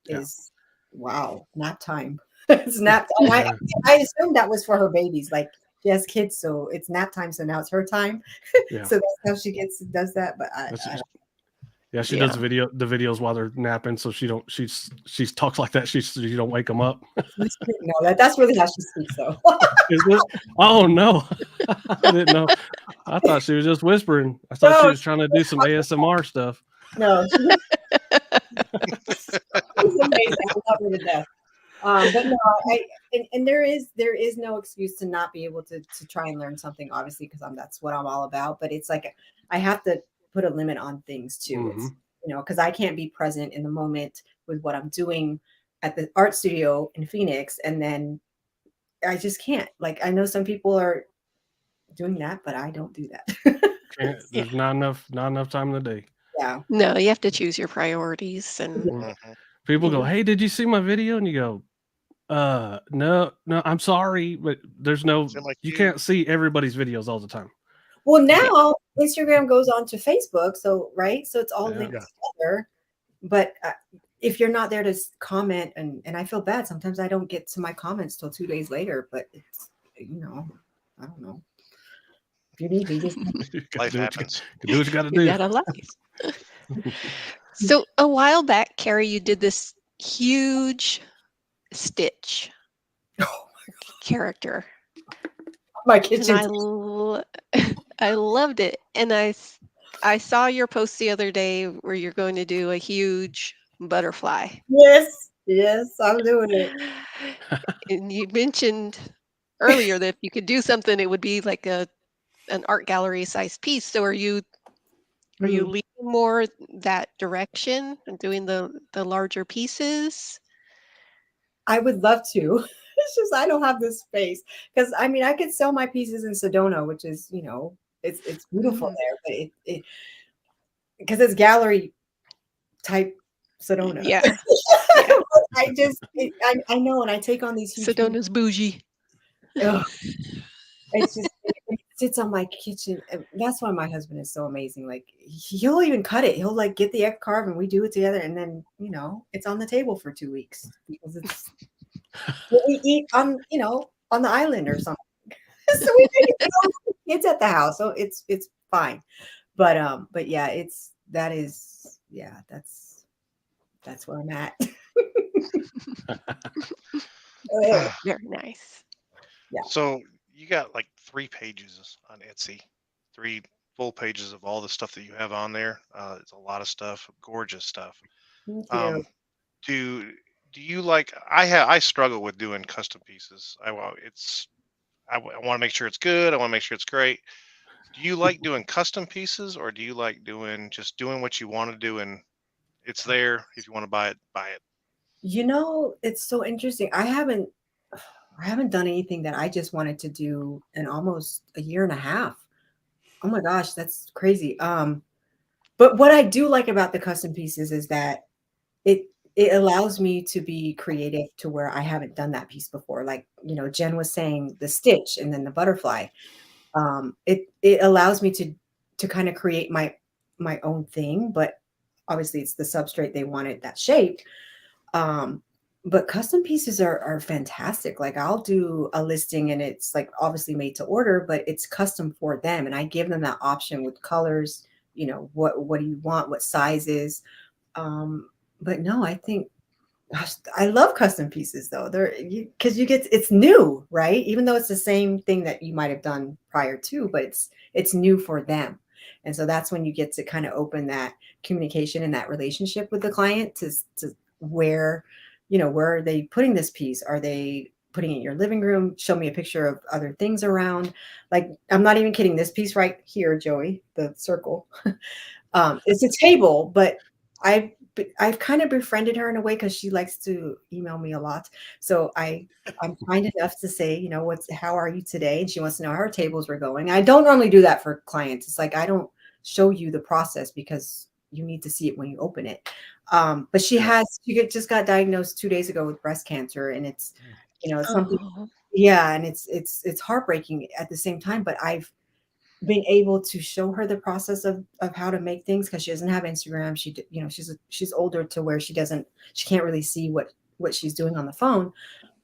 is. Wow, nap time. It's nap time. I assumed that was for her babies. Like, she has kids, so it's nap time. So now it's her time.
Yeah.
So that's how she does that. But
she does the videos while they're napping, so she talks like that. You don't wake them up.
No, that's really how she speaks, though.
Is it? Oh no, I didn't know. I thought she was just whispering. I thought she was trying to do some ASMR stuff.
No, she's amazing. I love her to death. But no, and there is no excuse to not be able to try and learn something, obviously, because that's what I'm all about. But it's like I have to put a limit on things too.
Mm-hmm.
It's, you know, because I can't be present in the moment with what I'm doing at the art studio in Phoenix, and then I just can't. Like, I know some people are doing that, but I don't do that.
There's not enough time in the day.
Yeah.
No, you have to choose your priorities. And
people go, "Hey, did you see my video?" And you go, no, I'm sorry, but there's no. You can't see everybody's videos all the time."
Well, now Instagram goes on to Facebook, so it's all linked together. But if you're not there to comment, and I feel bad sometimes, I don't get to my comments till 2 days later. But it's, you know, I don't know. If you need me, just
life happens.
Do what you got to do.
You got a life. So a while back, Carrie, you did this huge Stitch character.
My kitchen.
I loved it, and I saw your post the other day where you're going to do a huge butterfly.
Yes, I'm doing it.
And you mentioned earlier that if you could do something, it would be like an art gallery sized piece. So are you leaning more that direction and doing the larger pieces?
I would love to. It's just I don't have this space, because I mean I could sell my pieces in Sedona, which is, you know, it's beautiful there, but it because it's gallery type Sedona.
Yeah.
I know, and I take on these huge
Sedona's bougie.
It's just it sits on my kitchen, and that's why my husband is so amazing. Like, he'll even cut it. He'll like get the egg carve, and we do it together, and then, you know, it's on the table for 2 weeks, because it's what we eat on, you know, on the island or something. So we make it for kids at the house, so it's fine. But yeah, that's where I'm at.
Very nice.
Yeah.
So you got like 3 pages on Etsy, 3 full pages of all the stuff that you have on there. It's a lot of stuff, gorgeous stuff.
Thank you.
Do you like? I struggle with doing custom pieces. I want to make sure it's good. I want to make sure it's great. Do you like doing custom pieces, or do you like doing what you want to do, and it's there if you want to buy it, buy it?
You know, it's so interesting. I haven't done anything that I just wanted to do in almost a year and a half. Oh my gosh, that's crazy. But what I do like about the custom pieces is that it allows me to be creative to where I haven't done that piece before. Like, you know, Jen was saying the stitch and then the butterfly. It allows me to kind of create my my own thing, but obviously it's the substrate they wanted that shape. But custom pieces are fantastic. Like I'll do a listing and it's like obviously made to order, but it's custom for them. And I give them that option with colors, you know, what do you want? What sizes? But no, I think, gosh, I love custom pieces though. Because you get, it's new, right? Even though it's the same thing that you might have done prior to, but it's new for them. And so that's when you get to kind of open that communication and that relationship with the client to where, you know, where are they putting this piece? Are they putting it in your living room? Show me a picture of other things around. Like, I'm not even kidding. This piece right here, Joey, the circle, it's a table, but I've kind of befriended her in a way because she likes to email me a lot. So I'm kind enough to say, you know, how are you today? And she wants to know how her tables were going. I don't normally do that for clients. It's like, I don't show you the process because you need to see it when you open it. But she just got diagnosed 2 days ago with breast cancer, and it's, you know, it's something, yeah. And it's heartbreaking at the same time, but I've been able to show her the process of how to make things, because she doesn't have Instagram. She, you know, she's older to where she can't really see what she's doing on the phone.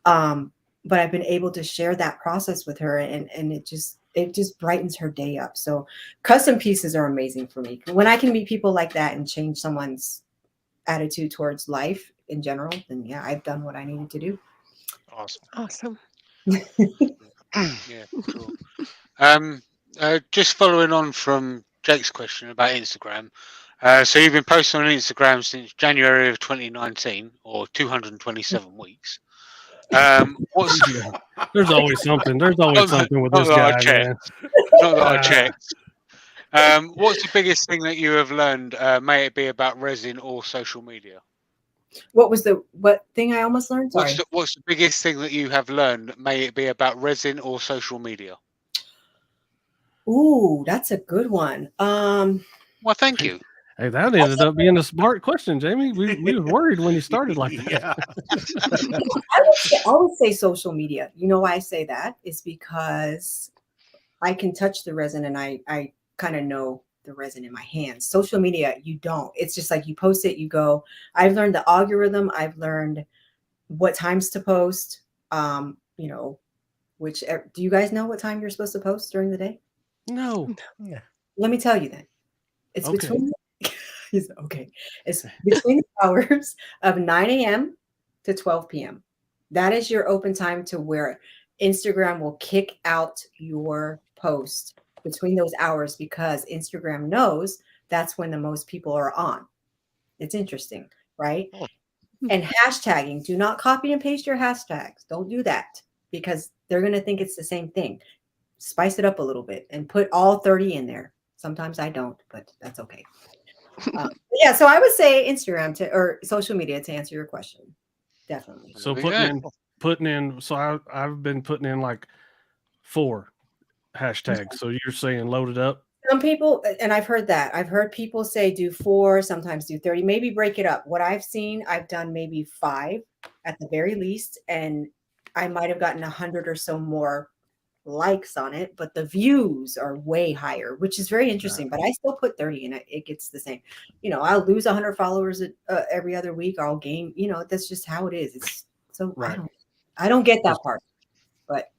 But I've been able to share that process with her, and it just brightens her day up. So custom pieces are amazing for me. When I can meet people like that and change someone's attitude towards life in general, then yeah, I've done what I needed to do.
Awesome.
Yeah, cool. Just following on from Jake's question about Instagram. So you've been posting on Instagram since January of 2019, or 227 weeks.
There's always something. There's always something with this guy, man.
Not that I checked. What's the biggest thing that you have learned, may it be about resin or social media?
What thing I almost learned? Sorry.
What's the biggest thing that you have learned, may it be about resin or social media? Ooh,
that's a good one.
Well, thank you.
Hey, that ended up being a smart question, Jamie. We were worried when you started like that.
Yeah. I would say social media. You know why I say that? It's because I can touch the resin and I kind of know the resin in my hands. Social media, you don't. It's just like you post it, you go. I've learned the algorithm. I've learned what times to post. You know, do you guys know what time you're supposed to post during the day?
No.
Yeah. Let me tell you then. It's
okay.
between It's between the hours of 9 a.m. to 12 p.m. That is your open time to where Instagram will kick out your post between those hours, because Instagram knows that's when the most people are on. It's interesting, right? And hashtagging, do not copy and paste your hashtags. Don't do that, because they're going to think it's the same thing. Spice it up a little bit and put all 30 in there. Sometimes I don't, but that's okay. Yeah, so I would say Instagram or social media to answer your question. Definitely.
So putting in. So I've been putting in like 4 hashtags. So you're saying load it up?
Some people, and I've heard that. I've heard people say do 4, sometimes do 30, maybe break it up. What I've seen, I've done maybe 5 at the very least, and I might have gotten 100 or so more likes on it, but the views are way higher, which is very interesting. But I still put 30 and it gets the same. You know, I'll lose 100 followers every other week. I'll gain, you know, that's just how it is. It's so right. I don't get that part, but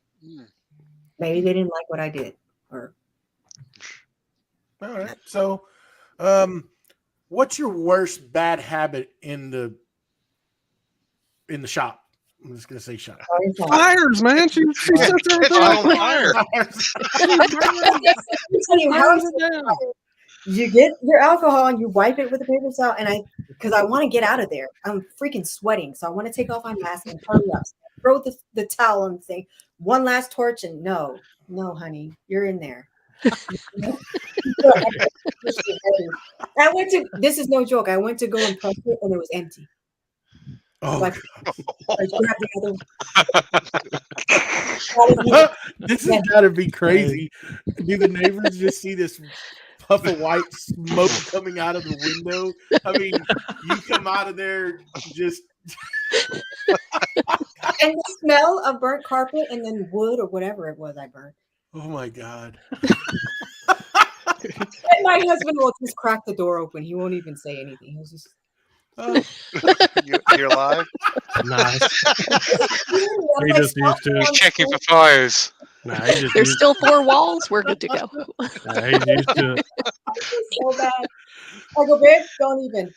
maybe they didn't like what I did. Or
all right. So what's your worst bad habit in the shop? I'm just gonna say shop.
Fires, man. She sets everything on fire.
You get your alcohol and you wipe it with a paper towel, and because I want to get out of there. I'm freaking sweating, so I want to take off my mask and hurry up. So I throw the towel and say one last torch, and no, honey, you're in there. This is no joke. I went to go and press it, and it was empty.
Oh,
like,
this has got to be crazy. Do the neighbors just see this puff of white smoke coming out of the window? I mean, you come out of there just
and the smell of burnt carpet and then wood or whatever it was I burnt.
Oh my God.
And my husband will just crack the door open. He won't even say anything. He'll just.
You're alive.
Nice. He just used to
He's checking for fires.
Nah, he just
There's
used,
still 4 walls. We're good to go.
nah, he's used to it.
So bad. I go, babe, don't even.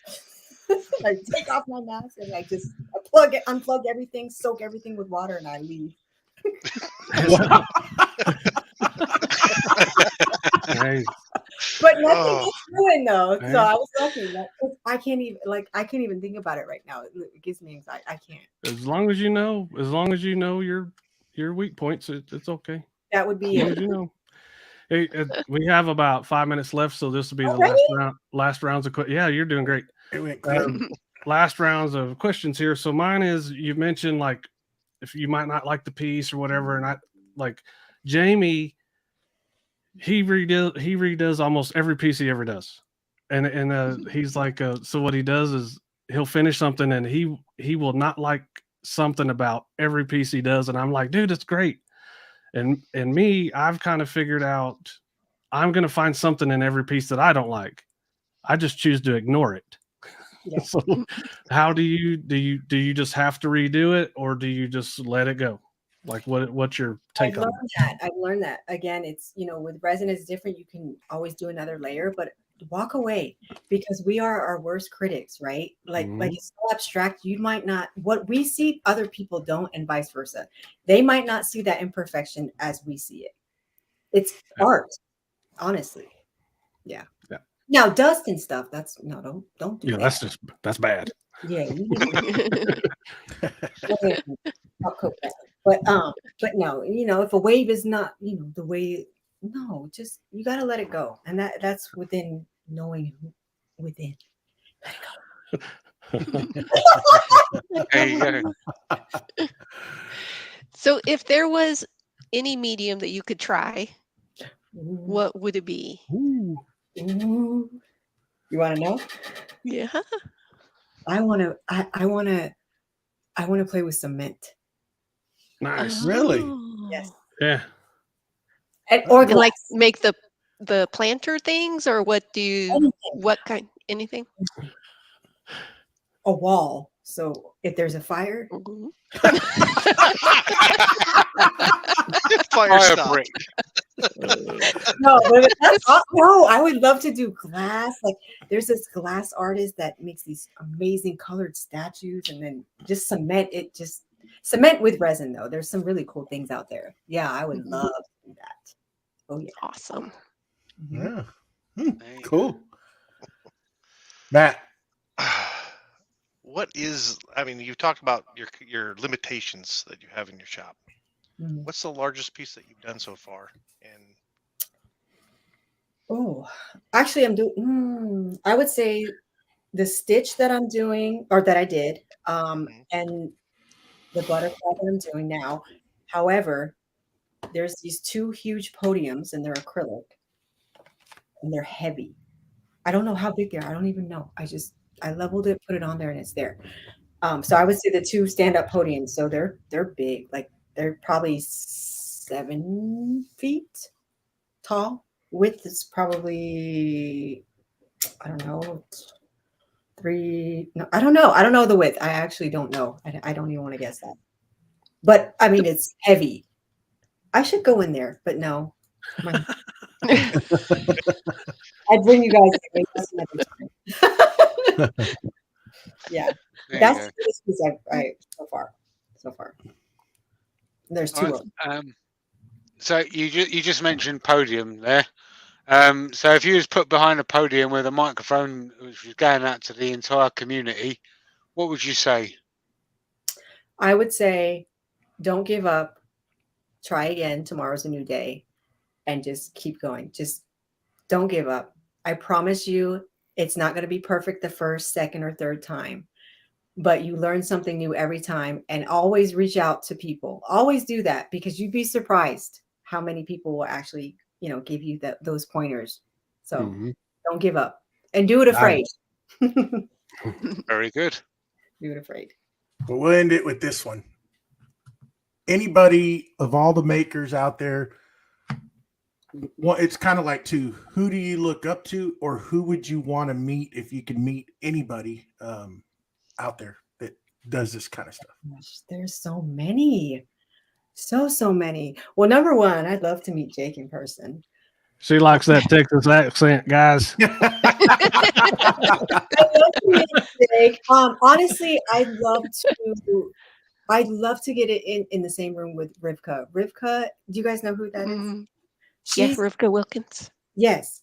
I take off my mask and I just unplug everything, soak everything with water, and I leave.
Nice.
But nothing is ruined though,
Nice.
so I was lucky. I can't even think about it right now. It gives me anxiety. I can't.
As long as you know your weak points, it's okay.
That would be
As long as
it.
you know. Hey, we have about 5 minutes left, so this will be the
Already?
last rounds of yeah, you're doing great.
It went quick.
Last rounds of questions here. So mine is, you mentioned like if you might not like the piece or whatever, and I like Jamie, he redoes almost every piece he ever does, and he's like so what he does is he'll finish something and he will not like something about every piece he does, and I'm like, dude, it's great. And me, I've kind of figured out I'm gonna find something in every piece that I don't like. I just choose to ignore it.
Yeah.
So how do you just have to redo it, or do you just let it go? Like what's your take on that?
I've learned that. Again, it's, with resin it's different. You can always do another layer, but walk away, because we are our worst critics, right? Like it's so abstract. You might not, what we see, other people don't, and vice versa. They might not see that imperfection as we see it. It's art, honestly. Yeah. Now dust and stuff, that's don't do that.
That's bad.
Yeah. But no, if a wave is not, the way, no, just, you got to let it go. And that's within knowing within. Let it go.
There you go.
So if there was any medium that you could try, what would it be?
Ooh.
Ooh. You want to know?
Yeah.
I want to play with cement.
Nice.
Really?
Yes.
Yeah.
Or
And like
glass.
make the planter things, or what do you,
Anything.
what kind, anything?
A wall. So if there's a fire,
Mhm.
Fire stop.
break.
no, but no, I would love to do glass. Like there's this glass artist that makes these amazing colored statues, and then just cement it. Just cement with resin, though. There's some really cool things out there. Yeah, I would love to do that. Oh yeah,
Awesome.
Yeah.
There you
Cool. Matt.
What is? I mean, you've talked about your limitations that you have in your shop.
Mhm.
What's the largest piece that you've done so far? And
Oh, actually, I'm doing. I would say the stitch that I'm doing, or that I did, and the butterfly that I'm doing now. However, there's these 2 huge podiums, and they're acrylic, and they're heavy. I don't know how big they are. I don't even know. I leveled it, put it on there, and it's there. So I would say the 2 stand-up podiums. So they're big. Like they're probably 7 feet tall. Width is probably, I don't know, 3. No, I don't know. I don't know the width. I actually don't know. I don't even want to guess that. But I mean, it's heavy. I should go in there, but no. I'd bring you guys another time. Yeah,
There
that's
you go.
the biggest piece I so far. There's 2 of them.
So you just mentioned podium there. So if you was put behind a podium with a microphone which was going out to the entire community, what would you say?
I would say, don't give up. Try again. Tomorrow's a new day, and just keep going. Just don't give up. I promise you, it's not going to be perfect the first, second, or third time, but you learn something new every time. And always reach out to people. Always do that, because you'd be surprised how many people will actually, give you those pointers. So don't give up, and do it afraid.
Very good.
Do it afraid.
But we'll end it with this one. Anybody of all the makers out there, it's kind of like who do you look up to, or who would you want to meet if you could meet anybody out there that does this kind of stuff?
There's so many. So many. Well, number one, I'd love to meet Jake in person.
She likes that Texas accent, guys.
I'd love to meet Jake. Honestly, I'd love to get it in the same room with Rivka. Rivka, do you guys know who that is?
Yes, Rivka Wilkins.
Yes,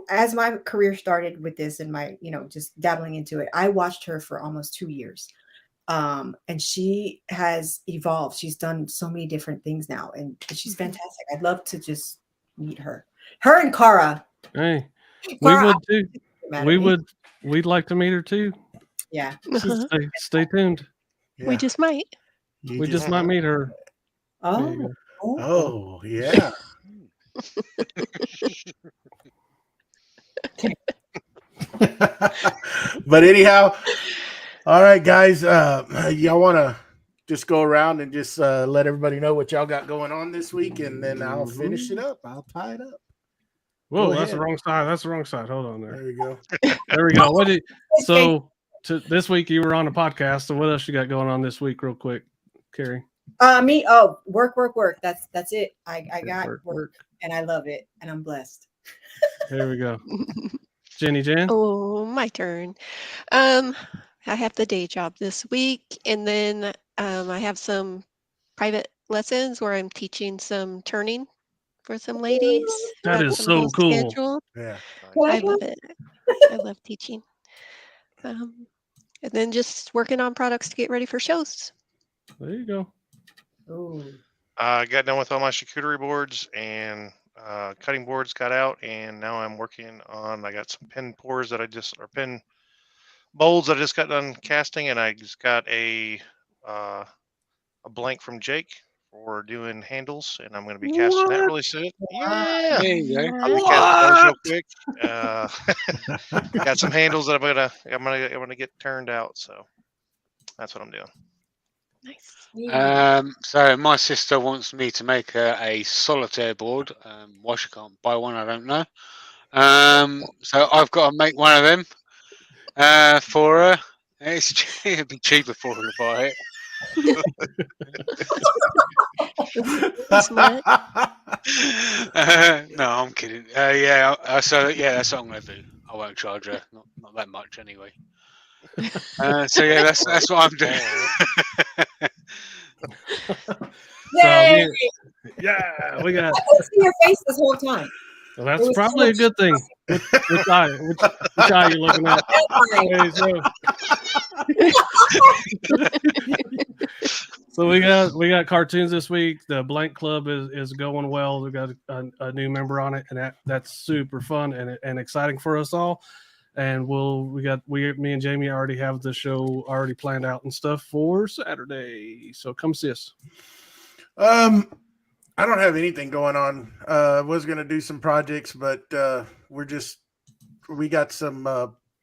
as my career started with this and my, just dabbling into it, I watched her for almost 2 years. And she has evolved. She's done so many different things now, and she's fantastic. I'd love to just meet her. Her and Cara.
Hey,
Cara,
we would too. We'd like to meet her too.
Yeah.
Stay tuned.
Yeah. We just might.
We just might meet her.
Oh yeah. But anyhow, all right, guys. Y'all want to just go around and just let everybody know what y'all got going on this week, and then I'll finish it up. I'll tie it up.
Whoa, that's the wrong side. That's the wrong side. Hold on there.
There you go.
There we go. This week you were on the podcast. So what else you got going on this week, real quick, Carrie?
Me. Work. That's it. I got work, and I love it, and I'm blessed.
There we go. Jenny Jan.
Oh, my turn. I have the day job this week, and then I have some private lessons where I'm teaching some turning for some ladies.
That is so cool.
Scheduled.
Yeah,
I love it. I love teaching. And then just working on products to get ready for shows.
There you go.
I got done with all my charcuterie boards and cutting boards got out, and now I'm working on. I got some pen pours that pen molds that I just got done casting, and I just got a blank from Jake for doing handles, and I'm going to be casting that really soon. Yeah, I'll be casting those real quick. Got some handles that I'm gonna get turned out, so that's what I'm doing.
Nice.
So my sister wants me to make her a solitaire board. Why she can't buy one, I don't know. So I've got to make one of them for her. It'd be cheaper for her to buy it. No, I'm kidding. So that's what I'm going to do. I won't charge her, not that much anyway. So yeah, that's what I'm doing.
Yay!
Yeah, we got.
I couldn't see your face this whole time.
Well, that's probably a good thing. Which eye you looking at? So we got cartoons this week. The Blank Club is going well. We got a new member on it, and that's super fun and exciting for us all. And me and Jamie already have the show already planned out and stuff for Saturday. So come see us.
I don't have anything going on. Was going to do some projects, but we got some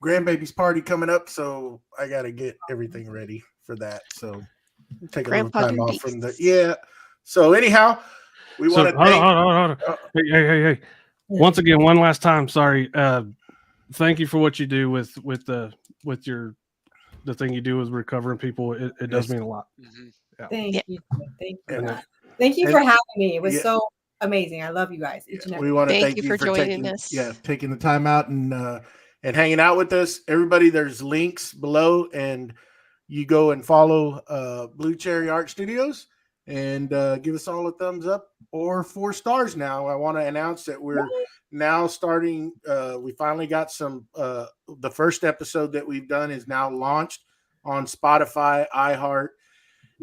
grandbaby's party coming up, so I got to get everything ready for that. So take a little time off from So anyhow, we want to
hold on. Hey. Once again, one last time. Sorry. Thank you for what you do with the thing you do with recovering people. It does mean a lot.
Mm-hmm.
Yeah.
Thank you. Thank you for having me. It was so amazing. I love you guys.
We want to thank you for joining us. Yeah, taking the time out and hanging out with us. Everybody, there's links below, and you go and follow Blue Cherry Art Studios and give us all a thumbs up or 4 stars. Now, I want to announce that we're now starting. We finally got some. The first episode that we've done is now launched on Spotify, iHeart.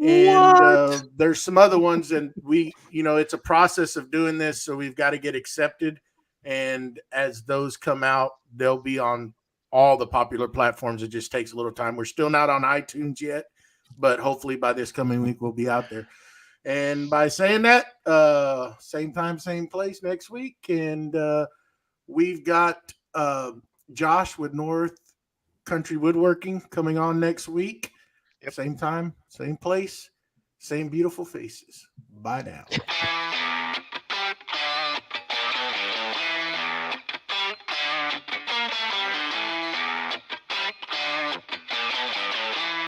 And there's some other ones, and it's a process of doing this, so we've got to get accepted, and as those come out, they'll be on all the popular platforms. It just takes a little time. We're still not on iTunes yet, but hopefully by this coming week we'll be out there. And by saying that, same time, same place next week, and we've got Josh with North Country Woodworking coming on next week. Same time, same place, same beautiful faces. Bye now.